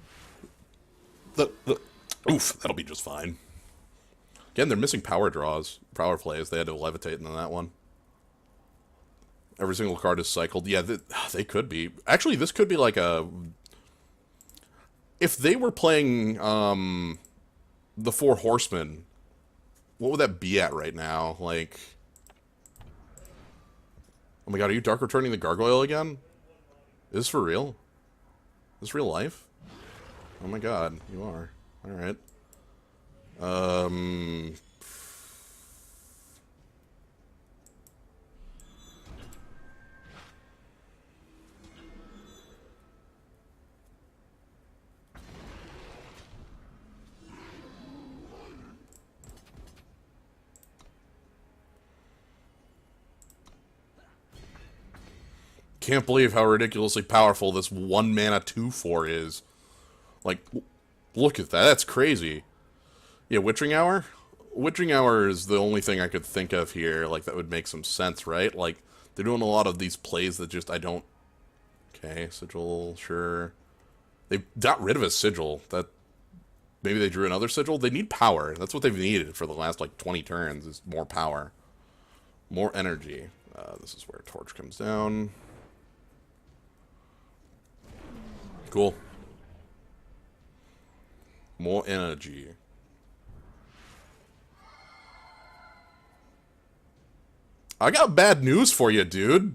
oof, that'll be just fine. Again, they're missing power draws, power plays. They had to levitate in that one. Every single card is cycled. Yeah, they could be. Actually, this could be like a... If they were playing the 4 Horsemen, what would that be at right now? Like... Oh my god, are you Dark Returning the Gargoyle again? Is this for real? Is this real life? Oh my god, you are. Alright. Can't believe how ridiculously powerful this 1 mana 2/4 is. Like, look at that. That's crazy. Yeah, Witching Hour? Witching Hour is the only thing I could think of here, like, that would make some sense, right? Like, they're doing a lot of these plays that just, I don't... Okay, Sigil, sure. They got rid of a Sigil. That... Maybe they drew another Sigil? They need power. That's what they've needed for the last, like, 20 turns, is more power. More energy. This is where Torch comes down. Cool. More energy. I got bad news for you, dude.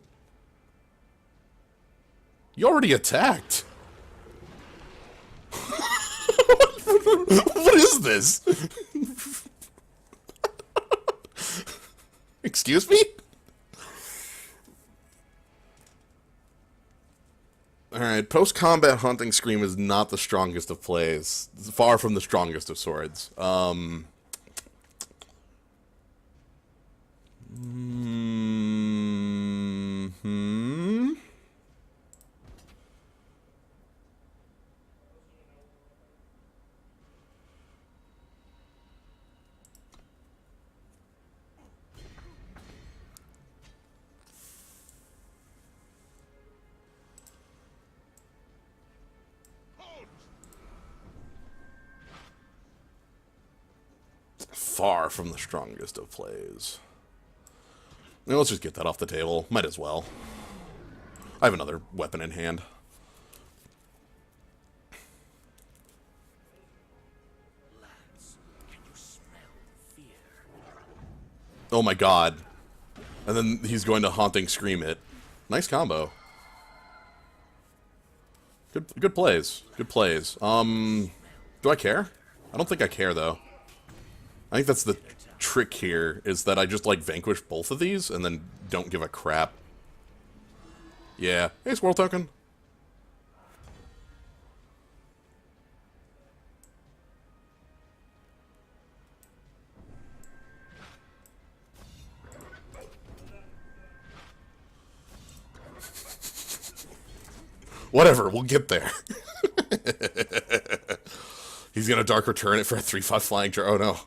You already attacked. What is this? Excuse me? Alright, post-combat Haunting Scream is not the strongest of plays. It's far from the strongest of swords. Far from the strongest of plays. Now, let's just get that off the table. Might as well. I have another weapon in hand. Lads, can you smell fear? Oh my god. And then he's going to Haunting Scream it. Nice combo. Good plays. Good plays. Do I care? I don't think I care, though. I think that's the trick here, is that I just, like, vanquish both of these, and then don't give a crap. Yeah. Hey, Squirrel Token. Whatever, we'll get there. He's gonna Dark Return it for a 3/5 flying charge. Oh no.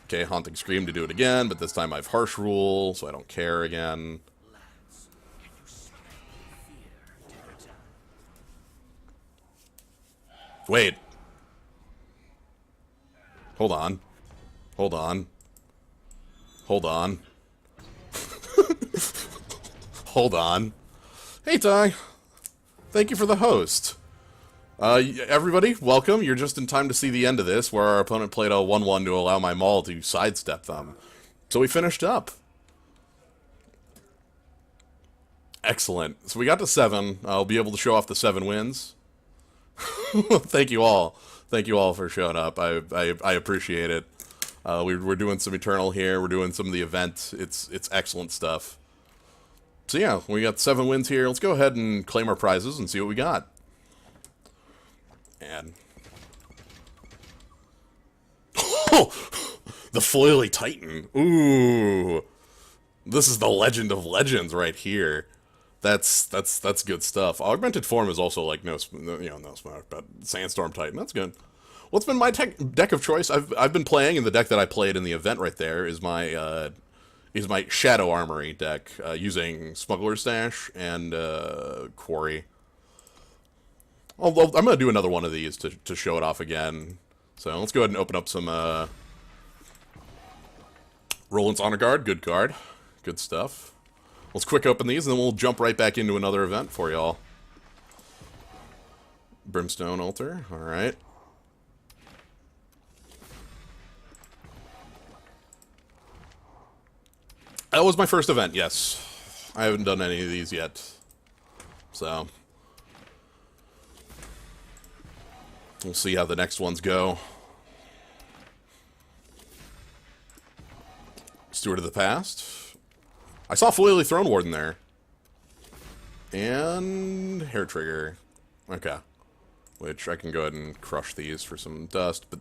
Okay, Haunting Scream to do it again, but this time I have Harsh Rule, so I don't care again. Wait. Hold on. Hold on. Hold on. Hold on. Hey, Ty. Thank you for the host. Everybody, welcome. You're just in time to see the end of this, where our opponent played a 1/1 to allow my Maul to sidestep them. So we finished up. Excellent. So we got to 7. I'll be able to show off the 7 wins. Thank you all. Thank you all for showing up. I appreciate it. We're doing some Eternal here. We're doing some of the event. It's excellent stuff. So yeah, we got 7 wins here. Let's go ahead and claim our prizes and see what we got. And the Foily Titan. Ooh, this is the Legend of Legends right here. That's good stuff. Augmented form is also like no smoke, but Sandstorm Titan. That's good. What's been my deck of choice? I've been playing, and the deck that I played in the event right there is my Shadow Armory deck using Smuggler's Stash and Quarry. Although I'm gonna do another one of these to show it off again. So let's go ahead and open up some Roland's Honor Guard. Good card. Good stuff. Let's quick open these, and then we'll jump right back into another event for y'all. Brimstone Altar. Alright. That was my first event, yes. I haven't done any of these yet. So we'll see how the next ones go. Steward of the Past. I saw Foily Throne Warden there. And Hair Trigger. Okay. Which I can go ahead and crush these for some dust. But,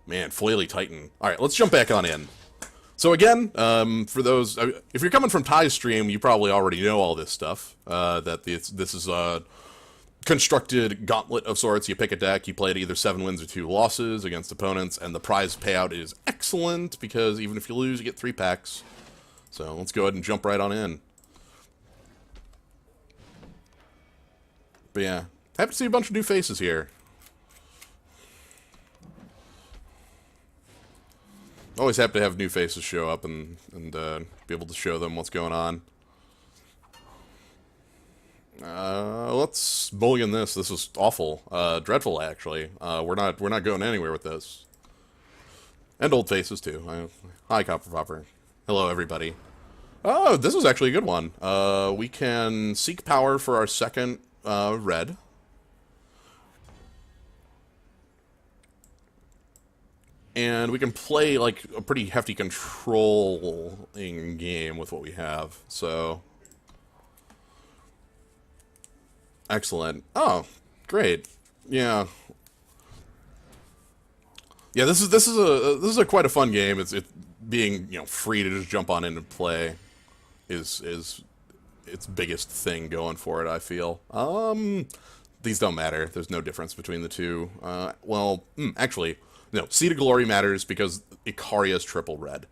man, Foily Titan. Alright, let's jump back on in. So again, for those... if you're coming from Ty's stream, you probably already know all this stuff. That this is a constructed gauntlet of sorts. You pick a deck, you play it either 7 wins or 2 losses against opponents, and the prize payout is excellent, because even if you lose, you get 3 packs. So let's go ahead and jump right on in. But yeah, happy to see a bunch of new faces here. Always happy to have new faces show up and be able to show them what's going on. Let's mulligan this. This is awful. Dreadful, actually. We're not going anywhere with this. And old faces, too. Hi, Copper Popper. Hello, everybody. Oh, this is actually a good one. We can seek power for our second red. And we can play, like, a pretty hefty controlling game with what we have. So excellent. Oh, great. Yeah. Yeah, this is a quite a fun game. It's being, free to just jump on in and play is its biggest thing going for it, I feel. These don't matter. There's no difference between the two. Actually, no. Seed of Glory matters because Ikaria is triple red.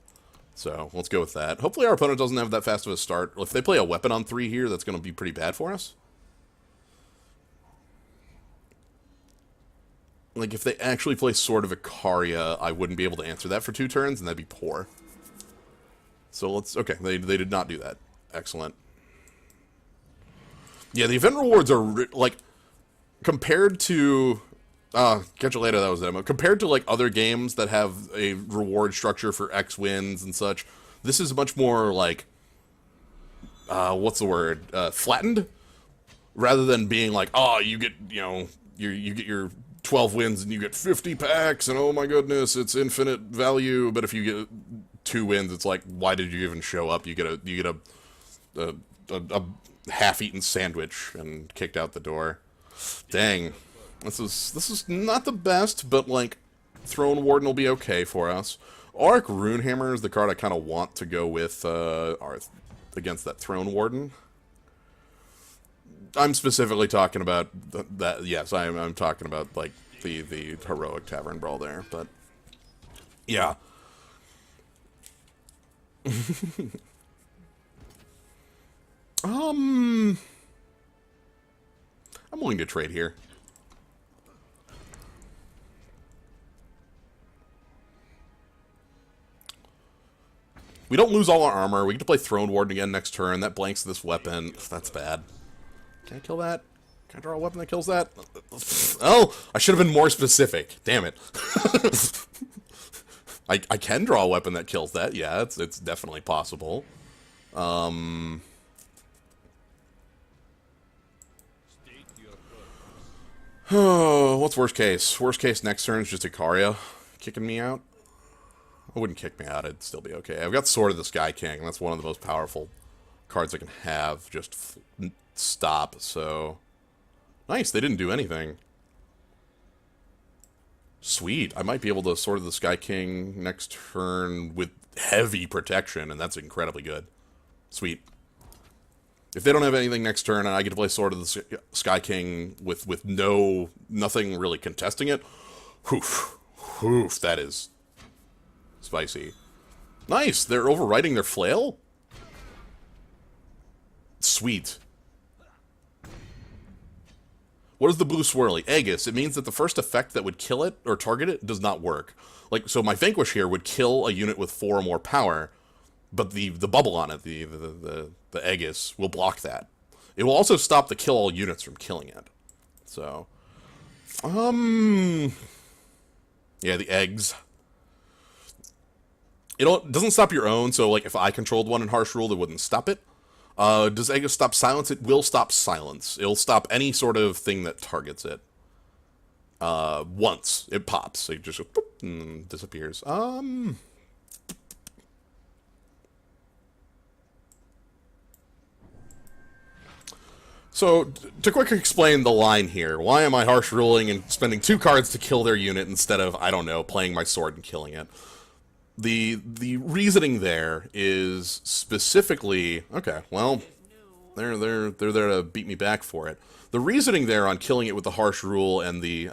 So let's go with that. Hopefully our opponent doesn't have that fast of a start. If they play a weapon on 3 here, that's going to be pretty bad for us. Like, if they actually play Sword of Ikaria, I wouldn't be able to answer that for 2 turns, and that'd be poor. So let's... Okay, they did not do that. Excellent. Yeah, the event rewards are, like, compared to... Catch you later, that was demo. Compared to, like, other games that have a reward structure for X wins and such, this is much more, like... what's the word? Flattened? Rather than being like, oh, you get, you get your 12 wins and you get 50 packs, and oh my goodness, it's infinite value. But if you get 2 wins, it's like, why did you even show up? You get a half-eaten sandwich and kicked out the door. Dang, this is not the best, but like, Throne Warden will be okay for us. Auric Runehammer is the card I kind of want to go with against that Throne Warden. I'm specifically talking about that. Yes, I'm talking about like the heroic tavern brawl there, but yeah. I'm willing to trade here. We don't lose all our armor. We get to play Throne Warden again next turn. That blanks this weapon. That's bad. Can I kill that? Can I draw a weapon that kills that? Oh, I should have been more specific. Damn it. I can draw a weapon that kills that. Yeah, it's definitely possible. State your purpose. Oh, what's worst case? Worst case next turn is just Ikaria kicking me out. I wouldn't kick me out. It'd still be okay. I've got Sword of the Sky King. That's one of the most powerful cards I can have. Just stop. So nice. They didn't do anything. Sweet. I might be able to Sword of the Sky King next turn with heavy protection, and that's incredibly good. Sweet. If they don't have anything next turn, and I get to play Sword of the Sky King with nothing really contesting it, whoof, that is spicy. Nice. They're overwriting their flail? Sweet. What is the blue swirly? Aegis. It means that the first effect that would kill it or target it does not work. Like, so my Vanquish here would kill a unit with 4 or more power, but the bubble on it, the Aegis, will block that. It will also stop the kill all units from killing it. So, yeah, the eggs. It doesn't stop your own, so like if I controlled one in Harsh Rule, it wouldn't stop it. Does Aegis stop silence? It will stop silence. It'll stop any sort of thing that targets it. Once it pops, it just boop, and disappears. So, to quickly explain the line here, why am I Harsh Ruling and spending 2 cards to kill their unit instead of, I don't know, playing my sword and killing it? The reasoning there is specifically, okay, well, they're there to beat me back for it. The reasoning there on killing it with the Harsh Rule and the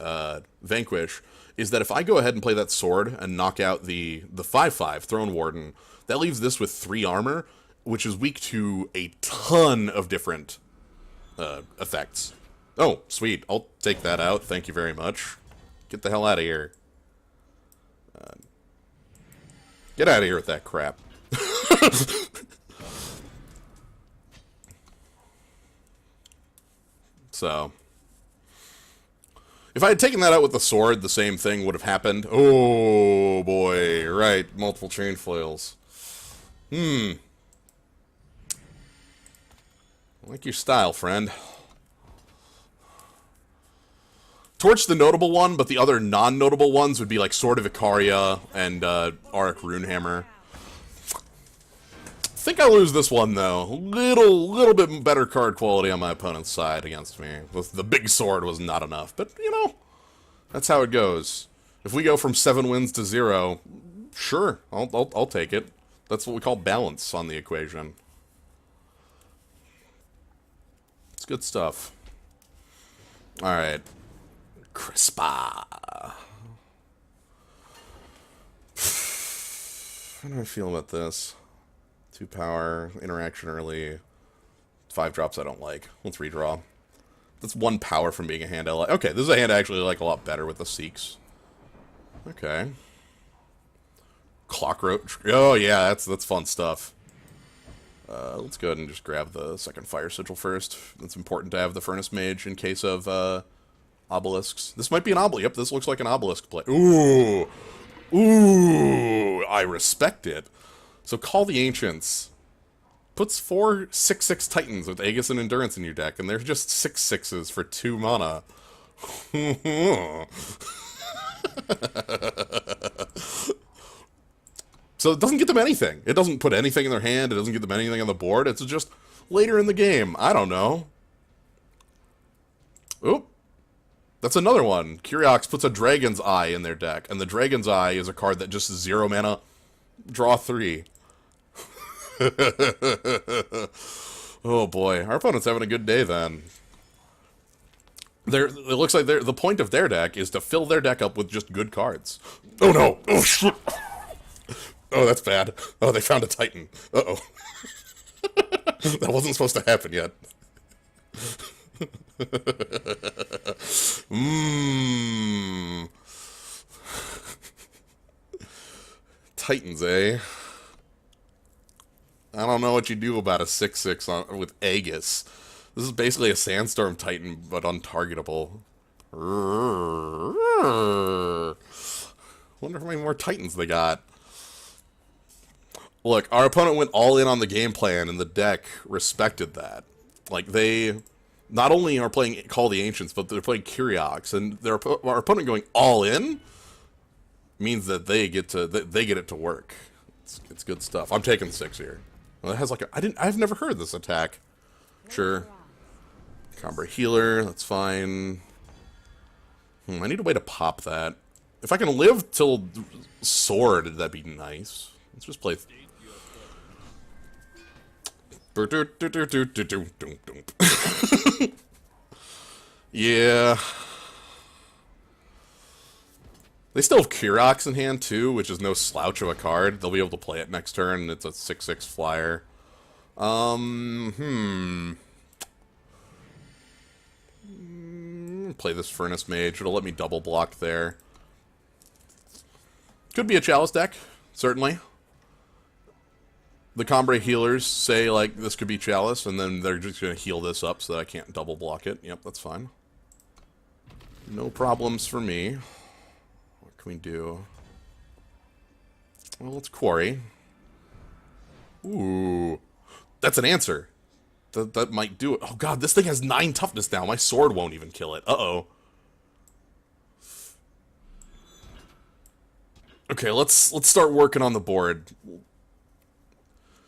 Vanquish is that if I go ahead and play that sword and knock out the 5/5 Throne Warden, that leaves this with 3 armor, which is weak to a ton of different effects. Oh, sweet. I'll take that out. Thank you very much. Get the hell out of here. Get out of here with that crap. So, if I had taken that out with the sword, the same thing would have happened. Oh, boy. Right. Multiple chain flails. I like your style, friend. Torch the notable one, but the other non-notable ones would be like Sword of Ikaria and Auric Runehammer. I think I lose this one, though. Little bit better card quality on my opponent's side against me. The big sword was not enough, but, you know, that's how it goes. If we go from 7 wins to 0, sure, I'll take it. That's what we call balance on the equation. It's good stuff. Alright. Crispa. How do I feel about this? 2 power, interaction early, 5 drops I don't like. Let's redraw. That's 1 power from being a hand I like. Okay, this is a hand I actually like a lot better with the Seeks. Okay. Clockroach. Oh yeah, that's fun stuff. Let's go ahead and just grab the second Fire Sigil first. It's important to have the Furnace Mage in case of obelisks. This might be an obelisk. Yep, this looks like an obelisk play. Ooh. Ooh. I respect it. So Call the Ancients. Puts 4 6/6 Titans with Aegis and Endurance in your deck, and they're just 6/6s for 2 mana. So it doesn't get them anything. It doesn't put anything in their hand. It doesn't get them anything on the board. It's just later in the game. I don't know. Oop. That's another one. Curiox puts a Dragon's Eye in their deck, and the Dragon's Eye is a card that just 0 mana, draw 3. Oh boy, our opponent's having a good day then. It looks like the point of their deck is to fill their deck up with just good cards. Oh no! Oh shit! Oh, that's bad. Oh, they found a Titan. Uh-oh. That wasn't supposed to happen yet. Mmm. Titans, eh? I don't know what you do about a 6/6 with Aegis. This is basically a Sandstorm Titan, but untargetable. Wonder how many more Titans they got. Look, our opponent went all in on the game plan, and the deck respected that. Like, they not only are playing Call the Ancients, but they're playing Kyriox, and our opponent going all in means that they get it to work. It's good stuff. I'm taking 6 here. Well, it has like I've never heard this attack. Sure. Combra Healer, that's fine. I need a way to pop that. If I can live till Sword, that'd be nice. Let's just play. Yeah. They still have Kyriox in hand, too, which is no slouch of a card. They'll be able to play it next turn, and it's a 6/6 flyer. Play this Furnace Mage. It'll let me double block there. Could be a Chalice deck, certainly. The Combra healers say, like, this could be Chalice, and then they're just going to heal this up so that I can't double block it. Yep, that's fine. No problems for me. What can we do? Well, let's Quarry. Ooh. That's an answer. That might do it. Oh god, this thing has 9 toughness now. My sword won't even kill it. Uh-oh. Okay, let's start working on the board.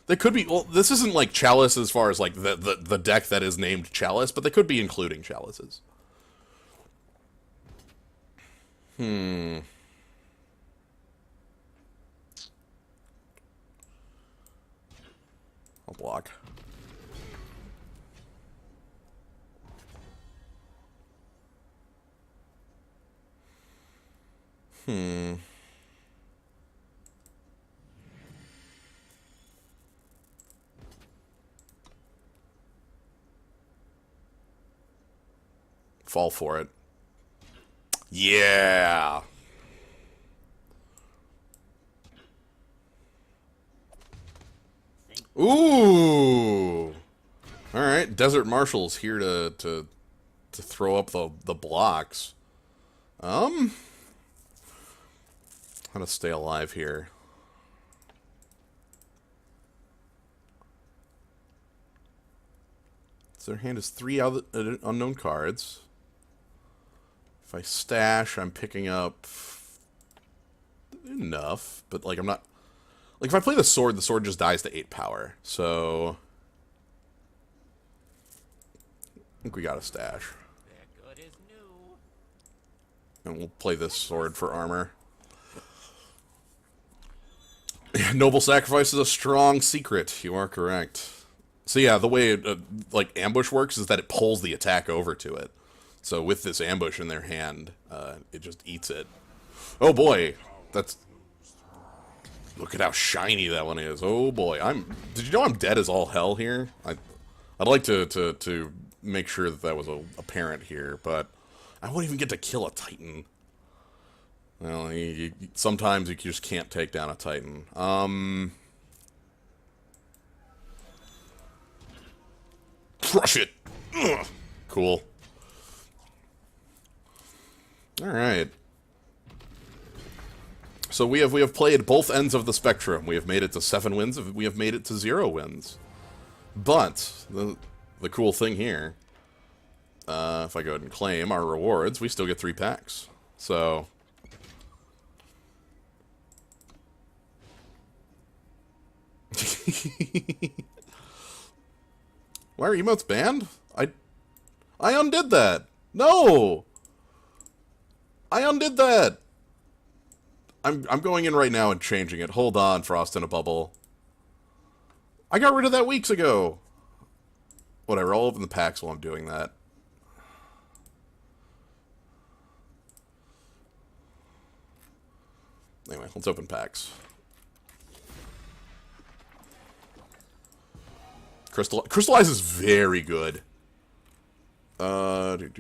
They could be, well, this isn't like Chalice as far as like the deck that is named Chalice, but they could be including Chalices. I'll block. Fall for it. Yeah. Ooh. All right, Desert Marshal's here to throw up the blocks. How to stay alive here? So their hand is 3 unknown cards. If I stash, I'm picking up enough, but like I'm not. Like if I play the sword just dies to 8 power. So I think we got a stash. They're good as new. And we'll play this sword for armor. Noble Sacrifice is a strong secret. You are correct. So yeah, the way like ambush works is that it pulls the attack over to it. So with this ambush in their hand, it just eats it. Oh boy, that's. Look at how shiny that one is. Oh boy, Did you know I'm dead as all hell here? I'd like to make sure that was apparent here, but I won't even get to kill a Titan. Well, sometimes you just can't take down a Titan. Crush it! Ugh. Cool. Alright. So we have played both ends of the spectrum. We have made it to 7 wins, we have made it to 0 wins. But, the cool thing here, if I go ahead and claim our rewards, we still get 3 packs. So... Why are emotes banned? I undid that. No! I undid that. I'm going in right now and changing it. Hold on, Frost in a Bubble. I got rid of that weeks ago. Whatever, I'll open the packs while I'm doing that. Anyway, let's open packs. Crystallize is very good. Okay.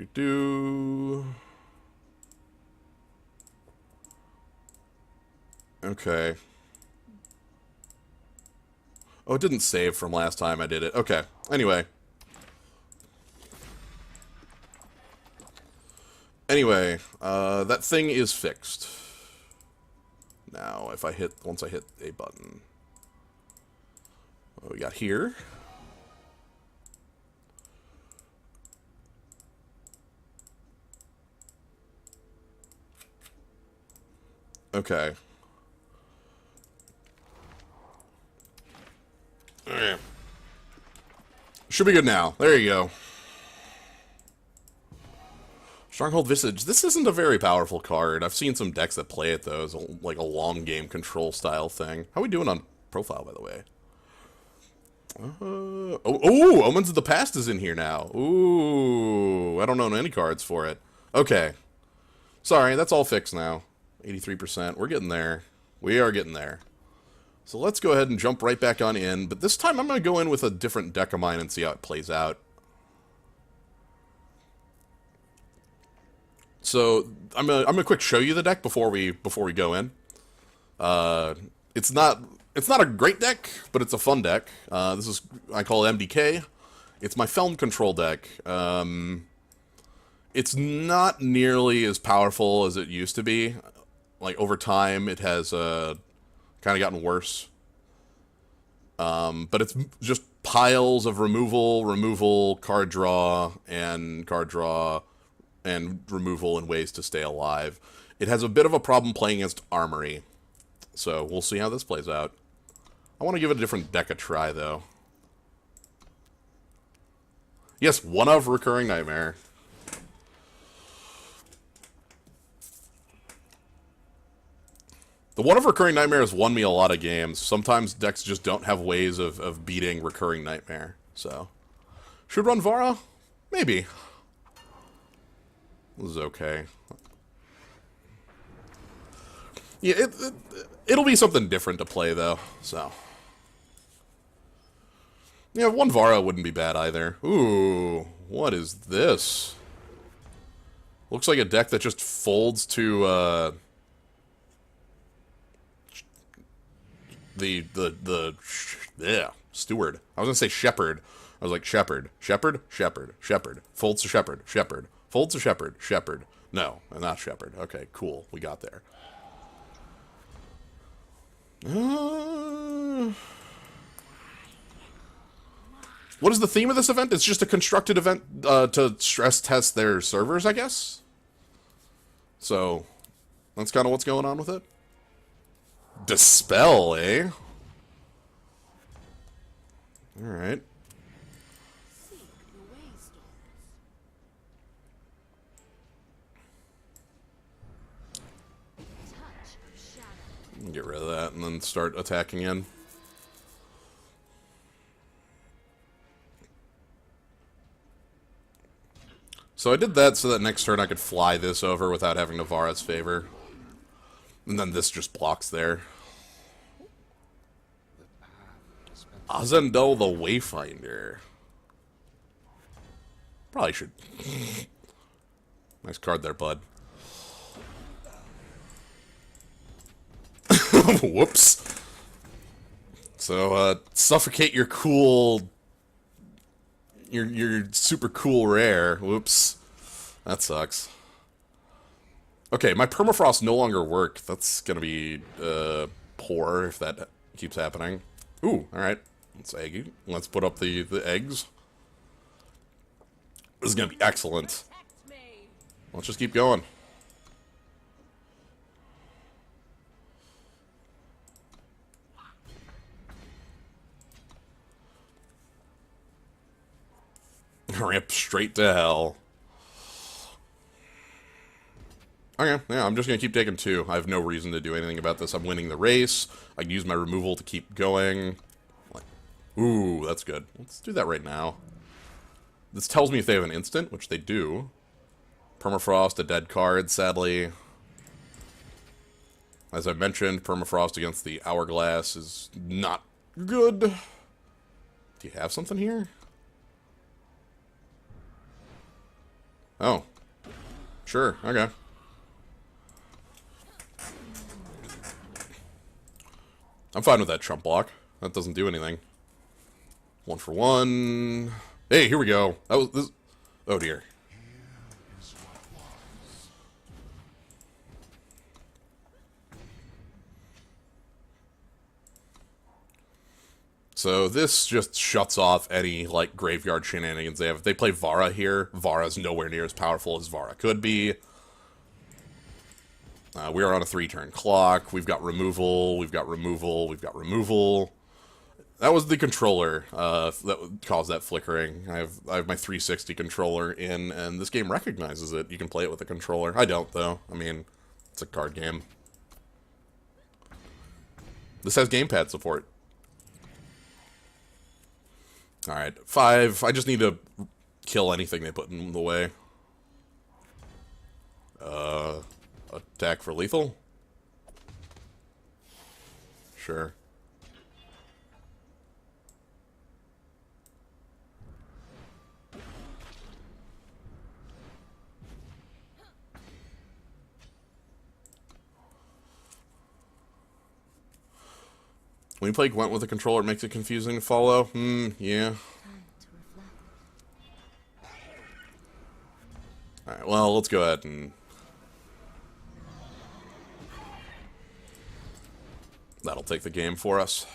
Oh, it didn't save from last time I did it. Okay. Anyway. That thing is fixed. Now, if I hit, once I hit a button. What we got here? Okay. Alright. Should be good now. There you go. Stronghold Visage. This isn't a very powerful card. I've seen some decks that play it, though, as like a long game control style thing. How are we doing on profile, by the way? Omens of the Past is in here now. Ooh, I don't own any cards for it. Okay. Sorry, that's all fixed now. 83%. We're getting there. We are getting there. So let's go ahead and jump right back on in. But this time I'm going to go in with a different deck of mine and see how it plays out. So I'm gonna quick show you the deck before we go in. It's not a great deck, but it's a fun deck. This is, I call it MDK. It's my Felm control deck. It's not nearly as powerful as it used to be. Like over time, it has kind of gotten worse. But it's just piles of removal, card draw, and removal and ways to stay alive. It has a bit of a problem playing against Armory. So we'll see how this plays out. I want to give a different deck a try, though. Yes, one of Recurring Nightmare. The one of Recurring Nightmare has won me a lot of games. Sometimes decks just don't have ways of beating Recurring Nightmare. So, should run Vara? Maybe. This is okay. Yeah, it'll be something different to play, though, so. Yeah, one Vara wouldn't be bad either. Ooh, what is this? Looks like a deck that just folds to, Steward. I was gonna say Shepherd. I was like, Shepherd. Folds to Shepherd. Folds to Shepherd. No, not Shepherd. Okay, cool. We got there. What is the theme of this event? It's just a constructed event to stress test their servers, I guess? So, that's kind of what's going on with it. Dispel, eh? Alright. Get rid of that and then start attacking in. So I did that so that next turn I could fly this over without having Navara's favor. And then this just blocks there. Azendel the Wayfinder. Probably should. Nice card there, bud. Whoops. So, suffocate your cool... Your super cool rare. Whoops. That sucks. Okay, my permafrost no longer work. That's gonna be, poor if that keeps happening. Ooh, alright. Let's egg. Let's put up the eggs. This is gonna be excellent. Let's just keep going. Rip straight to hell. Okay, yeah, I'm just gonna keep taking 2. I have no reason to do anything about this. I'm winning the race. I can use my removal to keep going. Ooh, that's good. Let's do that right now. This tells me if they have an instant, which they do. Permafrost, a dead card, sadly. As I mentioned, permafrost against the hourglass is not good. Do you have something here? Oh. Sure, okay. I'm fine with that trump block. That doesn't do anything. 1 for 1. Hey, here we go. That was this. Oh dear. So this just shuts off any, like, graveyard shenanigans they have. If they play Vara here, Vara's nowhere near as powerful as Vara could be. We are on a 3-turn clock. We've got removal, we've got removal, we've got removal. That was the controller that caused that flickering. I have my 360 controller in, and this game recognizes it. You can play it with a controller. I don't, though. I mean, it's a card game. This has gamepad support. Alright, 5. I just need to kill anything they put in the way. Attack for lethal? Sure. When you play Gwent with a controller, it makes it confusing to follow. Yeah. Alright, well, let's go ahead and... That'll take the game for us.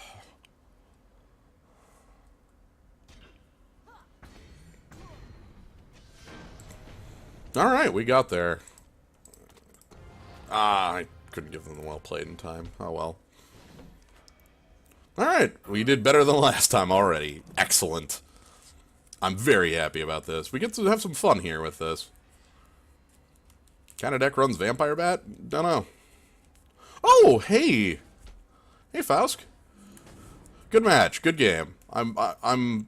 Alright, we got there. I couldn't give them the well played in time. Oh well. Alright, we did better than last time already. Excellent. I'm very happy about this. We get to have some fun here with this. Kind of deck runs Vampire Bat? Don't know. Oh, hey! Hey, Fausk. Good match. Good game. I'm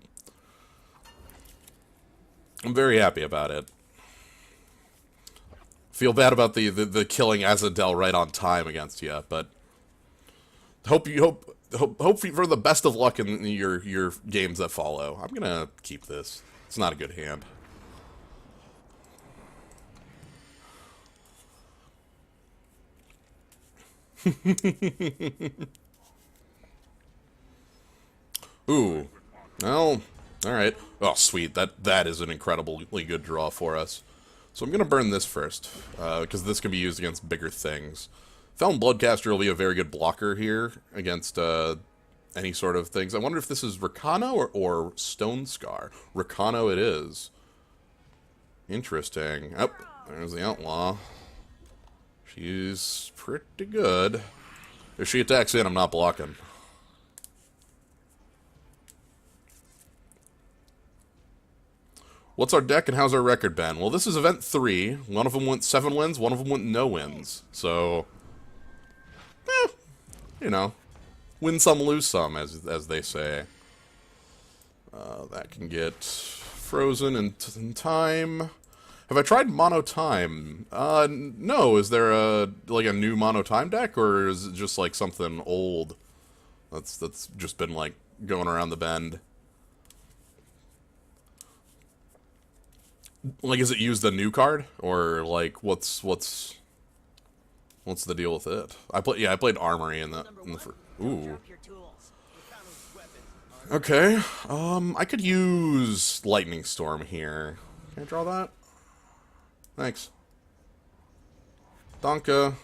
very happy about it. Feel bad about the killing Azadel right on time against you, but hope for the best of luck in your games that follow. I'm gonna keep this. It's not a good hand. Ooh. Well, alright. Oh, sweet. That is an incredibly good draw for us. So I'm going to burn this first, because this can be used against bigger things. Felon Bloodcaster will be a very good blocker here against any sort of things. I wonder if this is Rakano or Stone Scar. Rakano it is. Interesting. Oh, there's the Outlaw. She's pretty good. If she attacks in, I'm not blocking. What's our deck and how's our record been? Well, this is event 3. One of them went 7 wins, one of them went no wins. So, you know, win some, lose some, as they say. That can get frozen in time. Have I tried Mono Time? No. Is there like a new Mono Time deck, or is it just like something old that's just been like going around the bend? Like, is it used a new card, or like what's the deal with it? I played Armory in the ooh. Okay, I could use Lightning Storm here. Can I draw that? Thanks. Donka.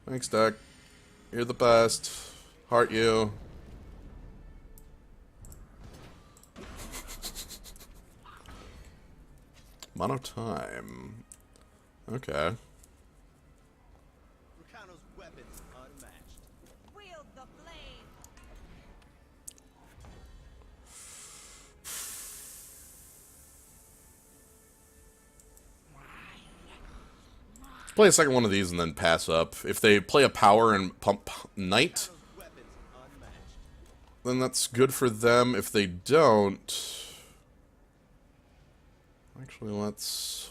Thanks, deck. You're the best. Heart you. Mono Time. Okay. Rakano's weapons unmatched. Wield the blade. Play a second one of these and then pass up. If they play a power and pump Knight, Weapons unmatched. then that's good for them. If they don't... Actually, let's...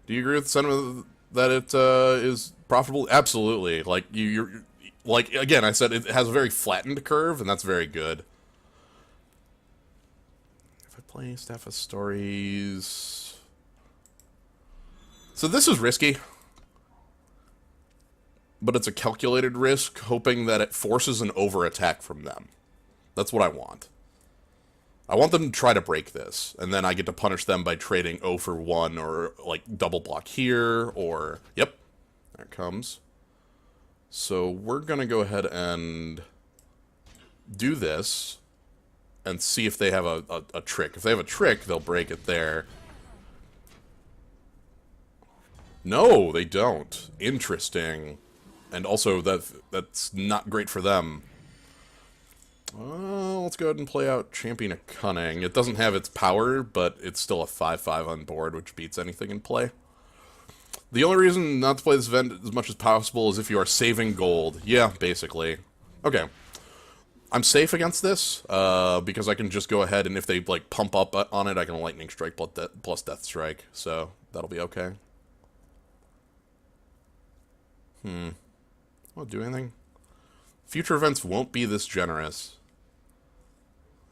Do you agree with the sentiment that it is profitable? Absolutely. Like you're like again, I said it has a very flattened curve, and that's very good. If I play Staff of Stories, so this is risky, but it's a calculated risk, hoping that it forces an over attack from them. That's what I want. I want them to try to break this, and then I get to punish them by trading 0 for 1, or, like, double block here, or... Yep, there it comes. So we're gonna go ahead and do this, and see if they have a trick. If they have a trick, they'll break it there. No, they don't. Interesting. And also, that's not great for them. Let's go ahead and play out Champion of Cunning. It doesn't have its power, but it's still a 5/5 on board, which beats anything in play. The only reason not to play this event as much as possible is if you are saving gold. Yeah, basically. Okay. I'm safe against this, because I can just go ahead, and if they, like, pump up on it, I can Lightning Strike plus Death Strike, so that'll be okay. Won't do anything. Future events won't be this generous.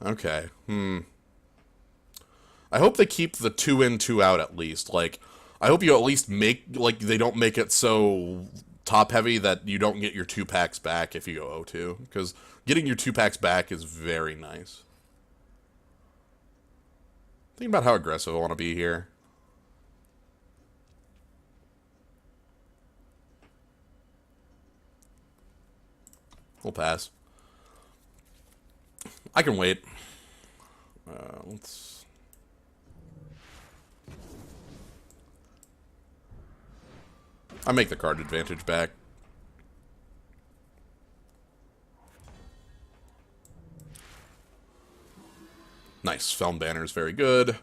Okay, I hope they keep the 2 in, 2 out at least. Like, I hope you at least make, like, they don't make it so top-heavy that you don't get your 2 packs back if you go 0-2. Because getting your 2 packs back is very nice. Think about how aggressive I want to be here. We'll pass. I can wait. Let's... I make the card advantage back. Nice. Felm Banner is very good.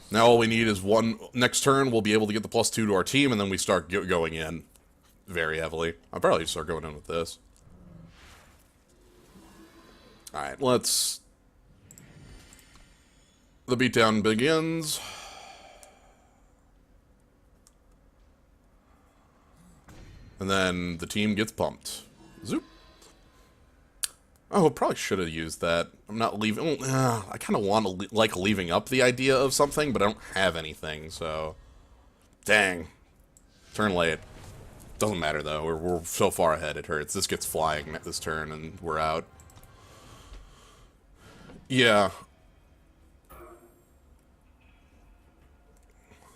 Now all we need is one... Next turn, we'll be able to get the +2 to our team, and then we start going in very heavily. I'll probably start going in with this. Alright, let's... The beatdown begins. And then the team gets pumped. Zoop. Oh, probably should have used that. I'm not leaving... I kind of want to like leaving up the idea of something, but I don't have anything, so... Dang. Turn late. Doesn't matter, though. We're so far ahead, it hurts. This gets flying this turn, and we're out. Yeah.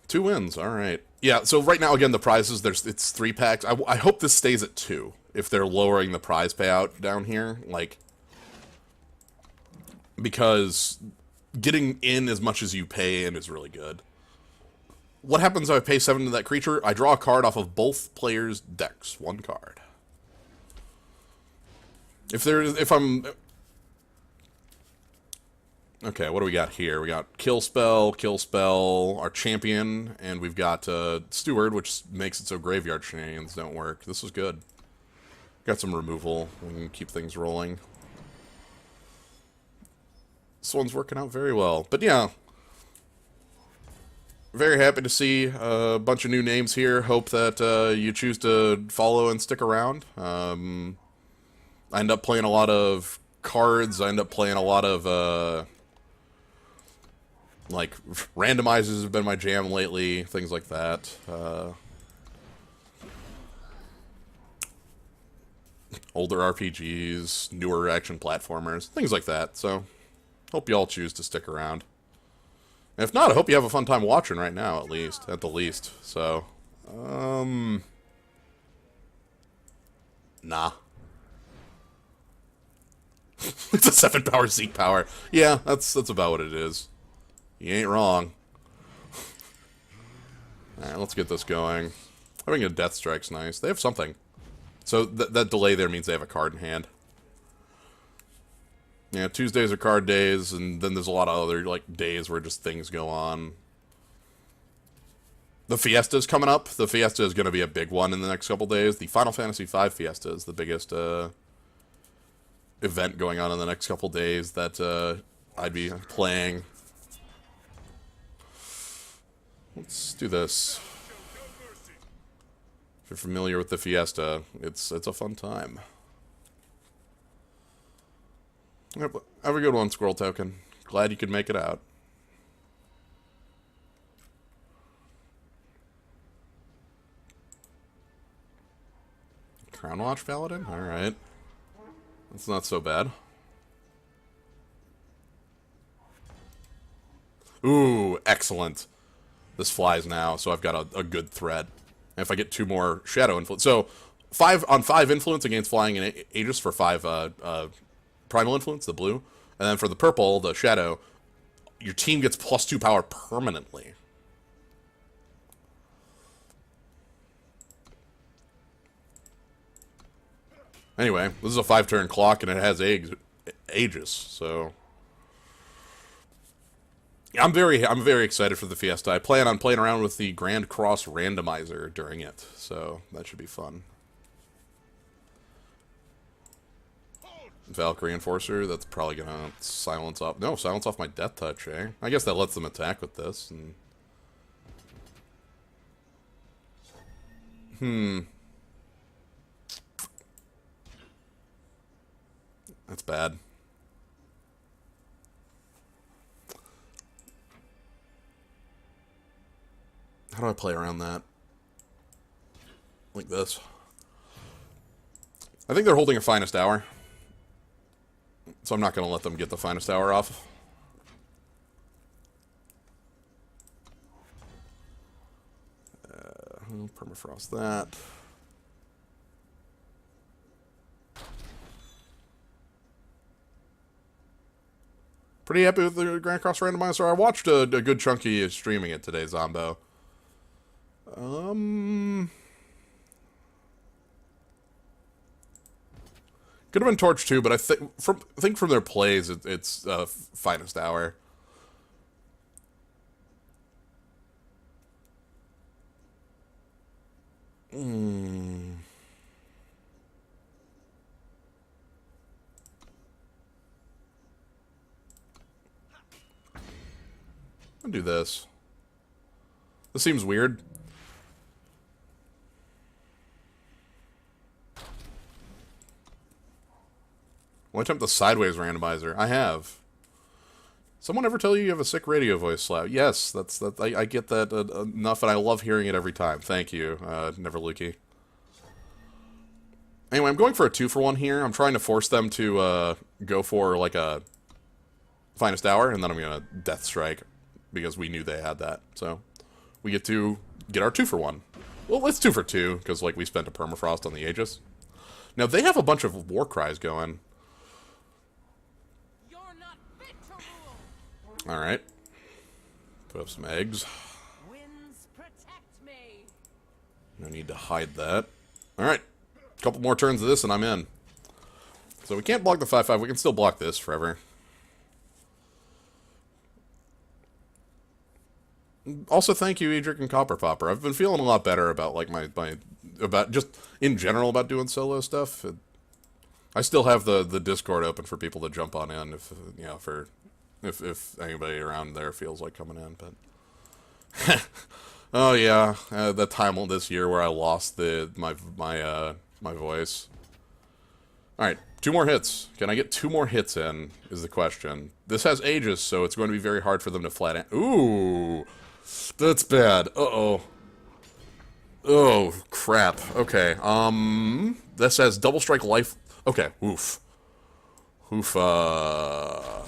2 wins, alright. Yeah, so right now, again, the prizes, it's 3 packs. I hope this stays at 2, if they're lowering the prize payout down here. Like, because getting in as much as you pay in is really good. What happens if I pay 7 to that creature? I draw a card off of both players' decks. 1 card. If I'm... Okay, what do we got here? We got Kill Spell, our Champion, and we've got Steward, which makes it so Graveyard Shenanigans don't work. This is good. Got some removal. We can keep things rolling. This one's working out very well. But yeah, very happy to see a bunch of new names here. Hope that you choose to follow and stick around. I end up playing a lot of cards. I end up playing a lot of... like, randomizers have been my jam lately, things like that. Older RPGs, newer action platformers, things like that. So, hope you all choose to stick around. If not, I hope you have a fun time watching right now, at the least. So, nah. It's a 7-power Zeke power. Yeah, that's about what it is. You ain't wrong. Alright, let's get this going. Having a Death Strike's nice. They have something. So that delay there means they have a card in hand. Yeah, Tuesdays are card days, and then there's a lot of other like days where just things go on. The Fiesta's coming up. The Fiesta is going to be a big one in the next couple days. The Final Fantasy V Fiesta is the biggest event going on in the next couple days that I'd be playing. Let's do this. If you're familiar with the Fiesta, it's a fun time. Yep, have a good one, Squirrel Token. Glad you could make it out. Crown Watch Paladin? Alright. That's not so bad. Ooh, excellent. This flies now, so I've got a good threat. And if I get 2 more Shadow Influence... So, 5 on 5 Influence against Flying and Aegis for 5 Primal Influence, the blue. And then for the purple, the Shadow, your team gets +2 power permanently. Anyway, this is a 5-turn clock, and it has Aegis, so... I'm very excited for the Fiesta. I plan on playing around with the Grand Cross randomizer during it, so that should be fun. Valkyrie Enforcer, that's probably gonna silence off... No, silence off my Death Touch, eh? I guess that lets them attack with this, and... That's bad. How do I play around that? Like this. I think they're holding a Finest Hour. So I'm not going to let them get the Finest Hour off. Permafrost that. Pretty happy with the Grand Cross Randomizer. I watched a good chunky of streaming it today, Zombo. Could have been Torch too, but I think from their plays, it's Finest Hour. I'll do this. This seems weird. Will I attempt the Sideways Randomizer? I have. Someone ever tell you you have a sick radio voice, Slav? Yes, that's I get that enough, and I love hearing it every time. Thank you, Neverluki. Anyway, I'm going for a 2-for-1 here. I'm trying to force them to go for, like, a Finest Hour, and then I'm going to Death Strike, because we knew they had that. So, we get to get our 2-for-1. Well, it's 2-for-2, because, like, we spent a Permafrost on the Aegis. Now, they have a bunch of War Cries going. You're not fit to rule. Alright. Put up some eggs. Winds protect me. No need to hide that. Alright. Couple more turns of this and I'm in. So we can't block the 5-5. We can still block this forever. Also, thank you, Edric and Copper Popper. I've been feeling a lot better about, like, about just, in general, about doing solo stuff. I still have the Discord open for people to jump on in if, you know, if anybody around there feels like coming in, but... Oh, yeah, that time this year where I lost my voice. Alright, 2 more hits. Can I get 2 more hits in, is the question. This has Aegis, so it's going to be very hard for them to flat... Ooh! That's bad. Uh-oh. Oh, crap. Okay, this has Double Strike Life... Okay, oof. Oof, Alright,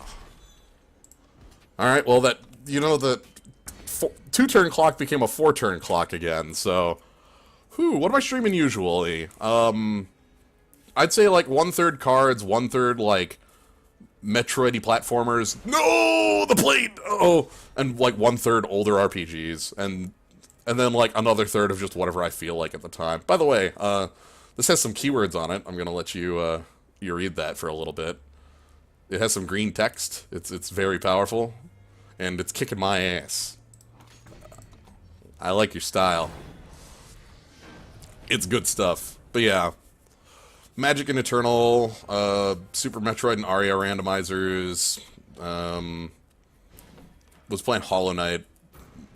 well, that... You know, the... 2-turn clock became a 4-turn clock again, so... Whew, what am I streaming usually? I'd say, like, 1/3 cards, 1/3, like... Metroid-y platformers. No! The plate! Oh! And, like, 1/3 older RPGs. And then, like, another third of just whatever I feel like at the time. By the way, this has some keywords on it. I'm gonna let you, you read that for a little bit. It has some green text. It's very powerful. And it's kicking my ass. I like your style. It's good stuff. But yeah. Magic and Eternal, Super Metroid and Aria randomizers, was playing Hollow Knight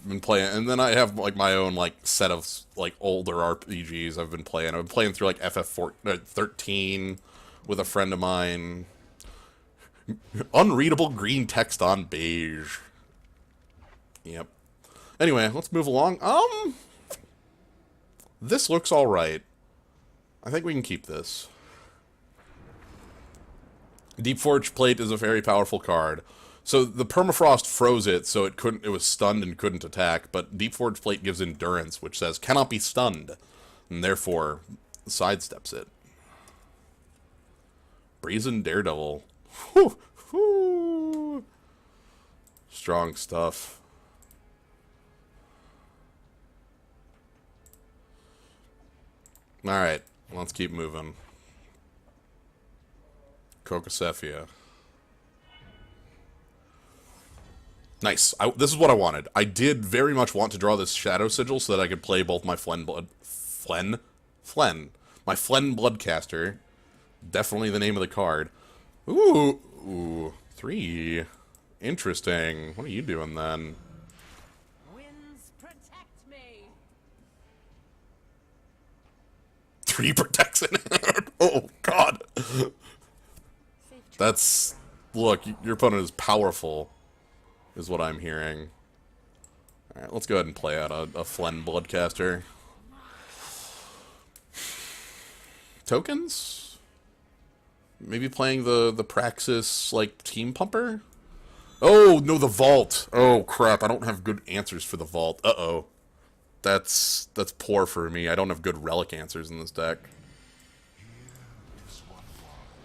been playing, and then I have like my own like set of like older RPGs I've been playing. I've been playing through like FF13 with a friend of mine. Unreadable green text on beige. Yep. Anyway, let's move along. This looks all right. I think we can keep this. Deep Forge Plate is a very powerful card. So the permafrost froze it, so it was stunned and couldn't attack, but Deep Forge Plate gives endurance, which says cannot be stunned, and therefore sidesteps it. Brazen Daredevil. Whew, whew. Strong stuff. Alright, let's keep moving. Kokosephia. Nice. This is what I wanted. I did very much want to draw this Shadow Sigil so that I could play both my Flen. My Flen Bloodcaster. Definitely the name of the card. Ooh. 3. Interesting. What are you doing then? Winds protect me. 3 protects it. Oh, God. That's... Look, your opponent is powerful, is what I'm hearing. Alright, let's go ahead and play out a Flen Bloodcaster. Tokens? Maybe playing the Praxis, like, Team Pumper? Oh, no, the Vault! Oh, crap, I don't have good answers for the Vault. Uh-oh. That's poor for me. I don't have good Relic answers in this deck.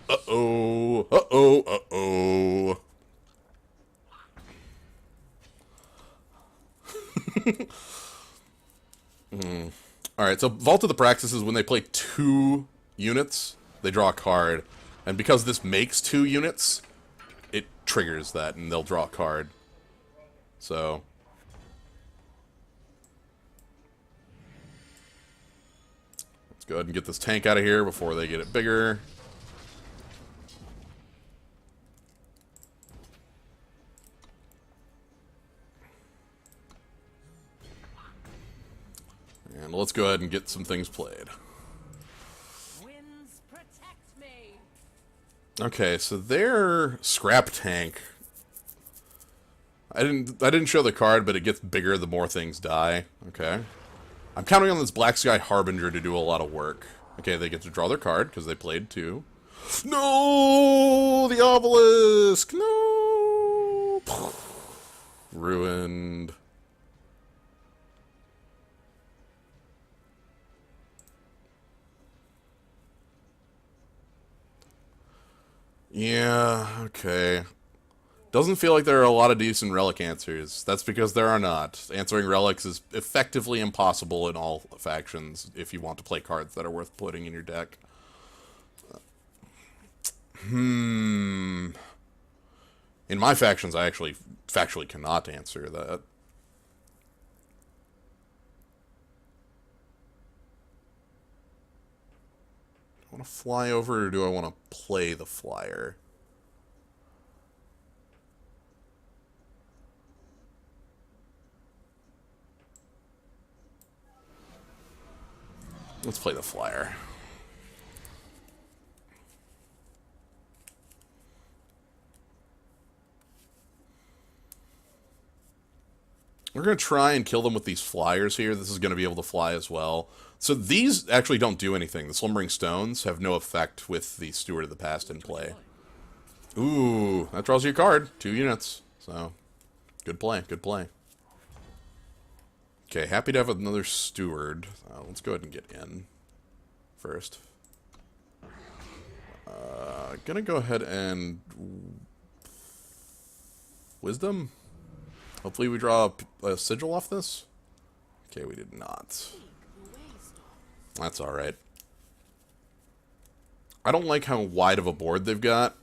Uh-oh. Uh-oh. Uh-oh. Alright, so Vault of the Praxis is when they play 2 units, they draw a card. And because this makes 2 units, it triggers that, and they'll draw a card. So... let's go ahead and get this tank out of here before they get it bigger. And let's go ahead and get some things played. Winds protect me. Okay, so their scrap tank. I didn't show the card, but it gets bigger the more things die. Okay. I'm counting on this Black Sky Harbinger to do a lot of work. Okay, they get to draw their card because they played 2. No, the obelisk. No. Ruined. Yeah, okay. Doesn't feel like there are a lot of decent Relic answers. That's because there are not. Answering Relics is effectively impossible in all factions if you want to play cards that are worth putting in your deck. In my factions, I actually factually cannot answer that. Do I want to fly over, or do I want to play the flyer? Let's play the flyer. We're going to try and kill them with these flyers here. This is going to be able to fly as well. So these actually don't do anything. The Slumbering Stones have no effect with the Steward of the Past in play. Ooh, that draws you a card. 2 units. So, good play, good play. Okay, happy to have another Steward. Let's go ahead and get in first. Gonna go ahead and... Wisdom? Hopefully we draw a sigil off this. Okay, we did not. That's alright. I don't like how wide of a board they've got,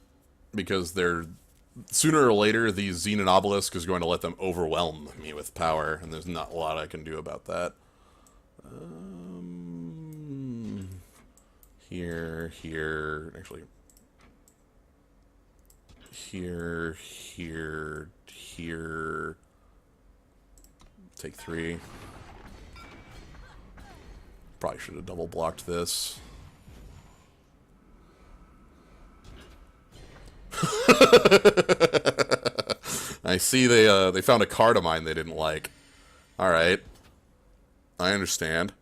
because they're... Sooner or later, the Xenon Obelisk is going to let them overwhelm me with power, and there's not a lot I can do about that. Here, actually... Here... take 3. Probably should have double blocked this. I see they found a card of mine they didn't like. All right, I understand.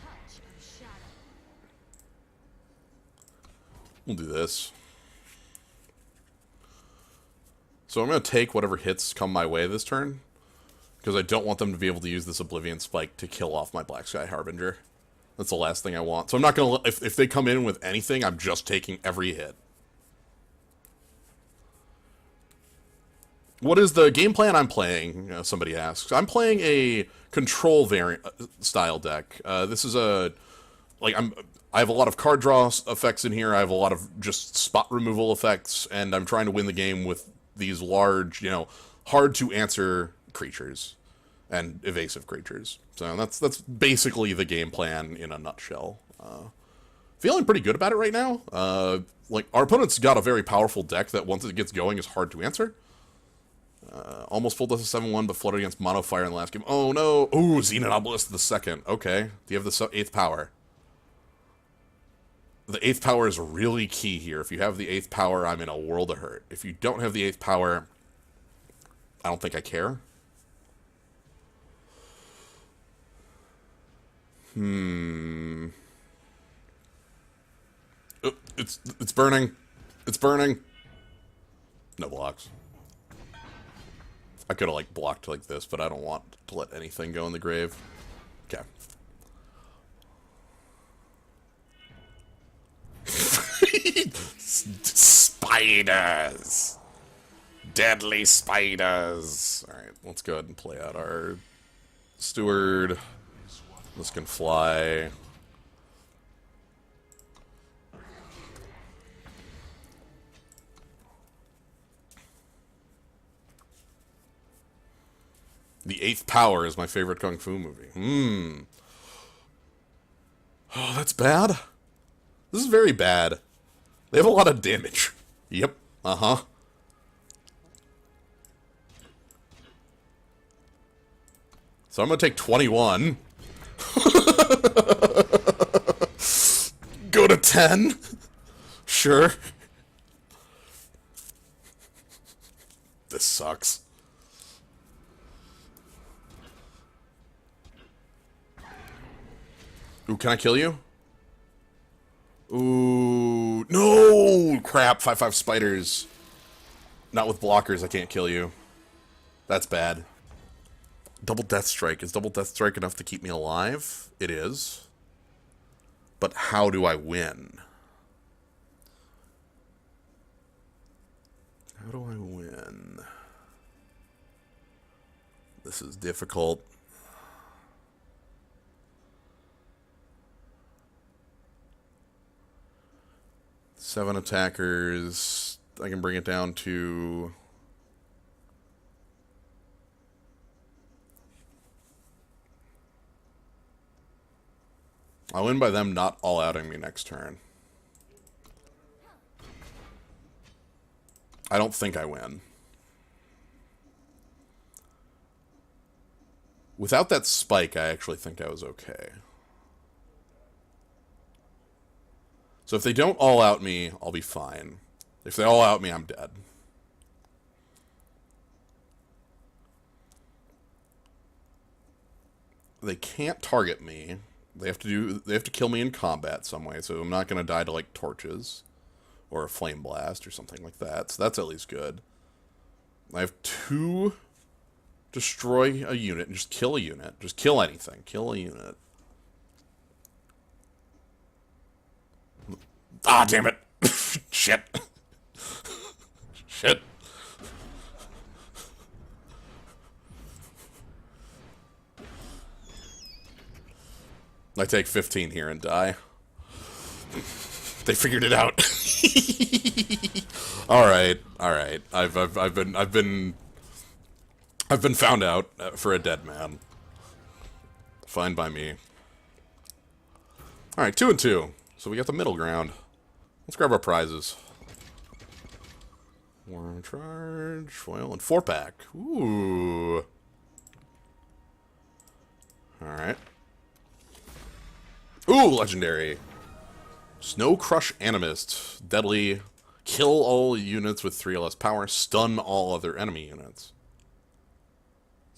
Touch of shadow. We'll do this. So I'm going to take whatever hits come my way this turn, because I don't want them to be able to use this Oblivion Spike to kill off my Black Sky Harbinger. That's the last thing I want. So I'm not going to... If they come in with anything, I'm just taking every hit. What is the game plan I'm playing? Somebody asks. I'm playing a control variant style deck. This is a... I have a lot of card draw effects in here. I have a lot of just spot removal effects, and I'm trying to win the game with these large, hard to answer creatures and evasive creatures. So that's basically the game plan in a nutshell. Feeling pretty good about it right now. Our opponent's got a very powerful deck that once it gets going is hard to answer. Almost full death of 7-1, but flooded against Mono Fire in the last game. Oh no! Ooh, Xenon Obelisk the second. Okay. Do you have the 8th power? The 8th power is really key here. If you have the 8th power, I'm in a world of hurt. If you don't have the 8th power, I don't think I care. Oh, it's burning. It's burning. No blocks. I could have, blocked like this, but I don't want to let anything go in the grave. Okay. Spiders! Deadly spiders! Alright, let's go ahead and play out our steward. This can fly. The 8th power is my favorite Kung Fu movie. Oh, that's bad. This is very bad. They have a lot of damage. Yep. Uh-huh. So I'm gonna take 21. Go to 10? Sure. This sucks. Ooh, can I kill you? Ooh, no! Crap, 5/5 spiders. Not with blockers, I can't kill you. That's bad. Double Death Strike. Is Double Death Strike enough to keep me alive? It is. But how do I win? How do I win? This is difficult. Seven attackers. I can bring it down to... I'll win by them not all-outing me next turn. I don't think I win. Without that spike, I actually think I was okay. So if they don't all-out me, I'll be fine. If they all-out me, I'm dead. They can't target me. They have to kill me in combat some way, so I'm not going to die to, like, torches. Or a flame blast or something like that. So that's at least good. I have 2 destroy a unit and just kill a unit. Just kill anything. Kill a unit. Ah, damn it. Shit. Shit. I take 15 here and die. They figured it out. All right. I've been found out for a dead man. Fine by me. All right, 2 and 2. So we got the middle ground. Let's grab our prizes. Warm charge, foil, and 4-pack. Ooh. All right. Ooh, legendary. Snow Crush Animist. Deadly. Kill all units with 3 or less power. Stun all other enemy units.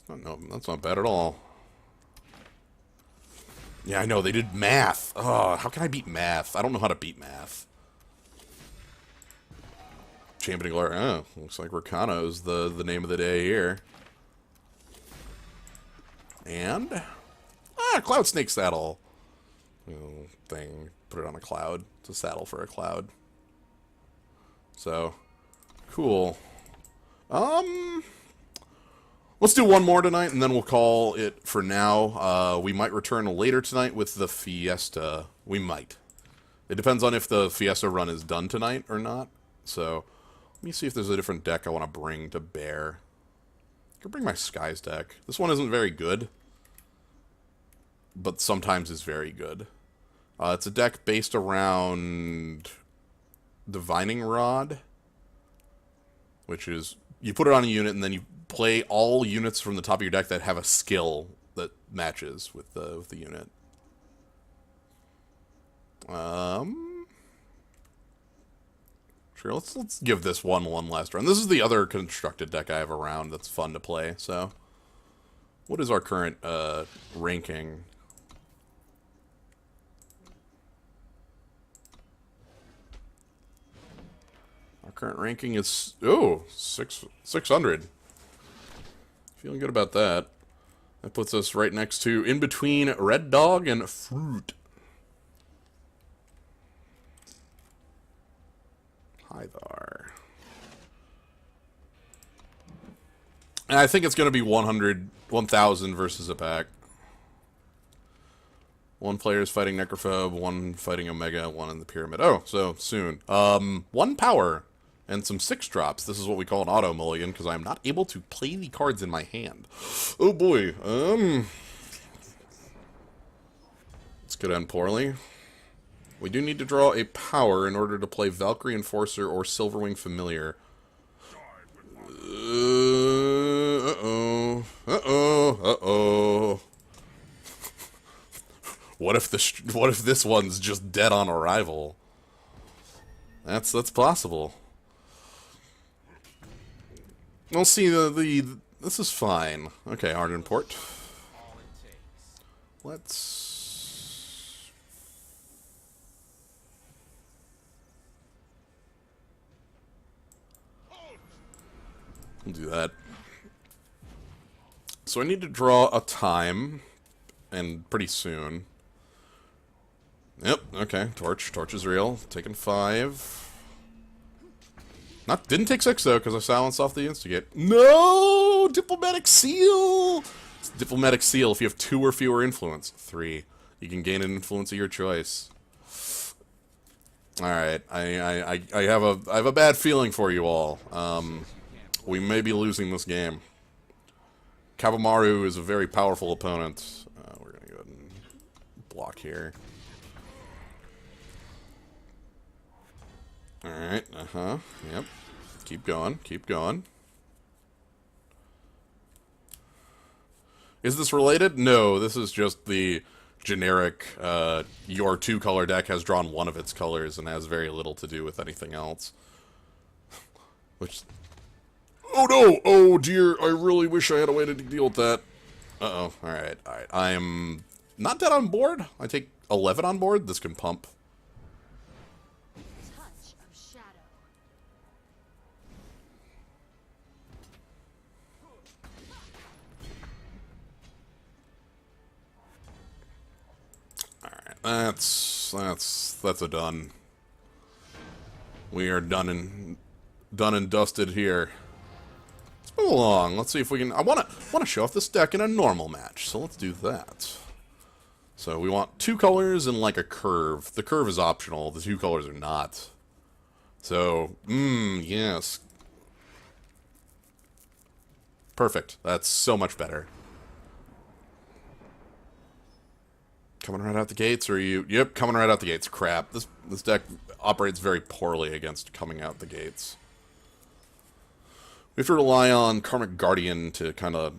No, that's not bad at all. Yeah, I know, they did math. Oh, how can I beat math? I don't know how to beat math. Championing Glory. Oh, looks like Rakano's the name of the day here. And... Cloud Snake Saddle. Little thing. Put it on a cloud. It's a saddle for a cloud. So, cool. Let's do one more tonight, and then we'll call it for now. We might return later tonight with the Fiesta. We might. It depends on if the Fiesta run is done tonight or not. So, let me see if there's a different deck I want to bring to bear. I could bring my Skies deck. This one isn't very good, but sometimes is very good. It's a deck based around Divining Rod, which is, you put it on a unit and then you play all units from the top of your deck that have a skill that matches with the unit. Sure, let's give this one last run. This is the other constructed deck I have around that's fun to play. So, what is our current ranking? Our current ranking is 600. Feeling good about that. That puts us right next to, in between Red Dog and Fruit. Hi there. And I think it's going to be 1,000 versus a pack. One player is fighting Necrophobe, one fighting Omega, one in the Pyramid. Oh, so soon. 1 power and some 6 drops. This is what we call an auto mulligan, because I'm not able to play the cards in my hand. Oh boy. This could end poorly. We do need to draw a power in order to play Valkyrie Enforcer or Silverwing Familiar. Uh-oh. What if this one's just dead on arrival? That's possible. We'll see this is fine. Okay, Ardent Port. All it takes. Let's we'll do that. So I need to draw a time, and pretty soon. Yep, okay, Torch. Torch is real. Taking 5. Didn't take 6 though, because I silenced off the instigate. No! Diplomatic Seal! It's Diplomatic Seal if you have 2 or fewer influence. 3. You can gain an influence of your choice. Alright, I have a bad feeling for you all. We may be losing this game. Kavamaru is a very powerful opponent. We're gonna go ahead and block here. Alright, yep. Keep going, keep going. Is this related? No, this is just the generic, your 2-color deck has drawn one of its colors and has very little to do with anything else. Which... Oh no! Oh dear, I really wish I had a way to deal with that. Uh-oh, alright. I am not dead on board. I take 11 on board. This can pump. Touch of shadow. Alright, that's a done. We are done and dusted here. Let's move along. Let's see if we can. I wanna show off this deck in a normal match, so let's do that. So we want 2 colors and like a curve. The curve is optional. The 2 colors are not. So, yes. Perfect. That's so much better. Coming right out the gates, or are you... Yep, coming right out the gates. Crap. This deck operates very poorly against coming out the gates. We have to rely on Karmic Guardian to kind of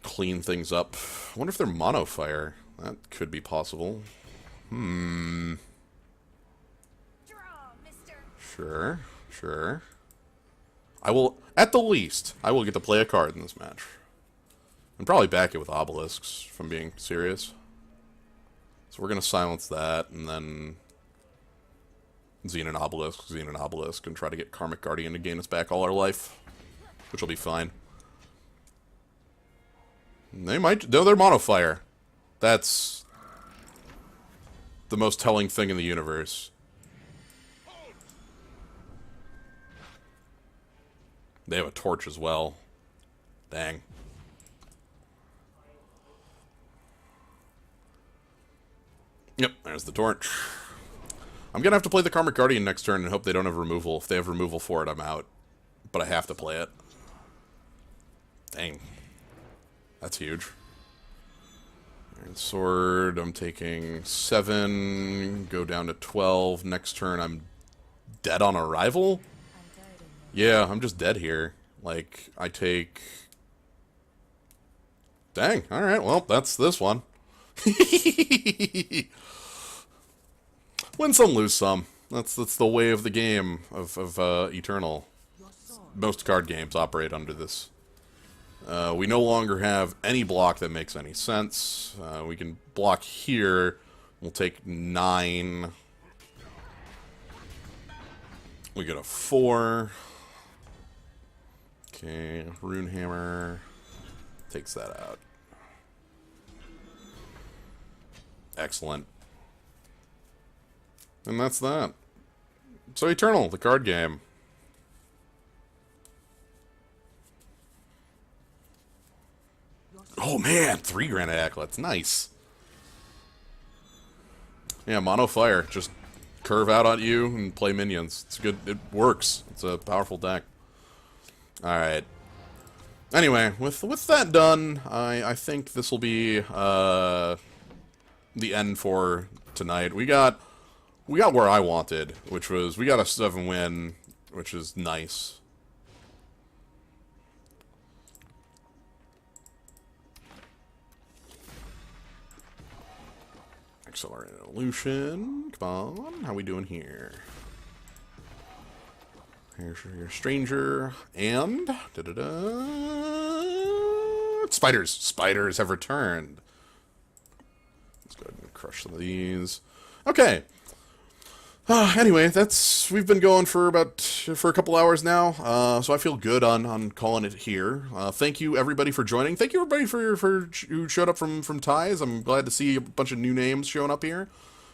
clean things up. I wonder if they're mono fire. That could be possible. Draw, mister. Sure. I will, at the least, I will get to play a card in this match. And probably back it with obelisks, if I'm being serious. So we're going to silence that, and then Xenon Obelisk, and try to get Karmic Guardian to gain us back all our life. Which will be fine. They might, no, they're mono fire. That's the most telling thing in the universe. They have a torch as well. Dang. Yep, there's the torch. I'm gonna have to play the Karmic Guardian next turn and hope they don't have removal. If they have removal for it, I'm out. But I have to play it. Dang. That's huge. Iron Sword, I'm taking 7, go down to 12. Next turn, I'm dead on arrival? Yeah, I'm just dead here. Like, I take... Dang, alright, well, that's this one. Win some, lose some. That's the way of the game of Eternal. Most card games operate under this. We no longer have any block that makes any sense. We can block here. We'll take 9. We get a 4. Okay, Runehammer takes that out. Excellent. And that's that. So Eternal, the card game. Oh man, 3 Granite Acolytes, nice. Yeah, mono fire, just curve out at you and play minions. It's good, it works. It's a powerful deck. Alright. Anyway, with that done, I think this will be the end for tonight. We got where I wanted, which was, we got a 7 win, which is nice. Accelerated Evolution. Come on. How we doing here? Here's your Stranger. And... Spiders. Spiders have returned. Let's go ahead and crush some of these. Okay. Anyway, we've been going for a couple hours now, so I feel good on calling it here. Thank you everybody for joining. Thank you everybody for who showed up from Ties. I'm glad to see a bunch of new names showing up here.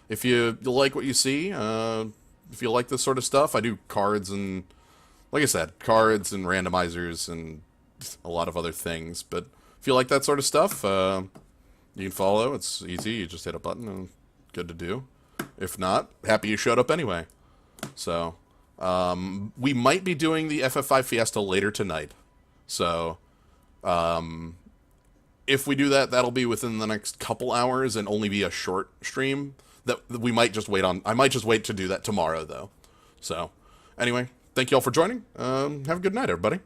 If you like what you see, if you like this sort of stuff, I do cards and, like I said, cards and randomizers and a lot of other things. But if you like that sort of stuff, you can follow. It's easy. You just hit a button and good to do. If not, happy you showed up anyway. So, we might be doing the FF5 Fiesta later tonight. So, if we do that, that'll be within the next couple hours and only be a short stream. That we might just wait on. I might just wait to do that tomorrow, though. So, anyway, thank you all for joining. Have a good night, everybody.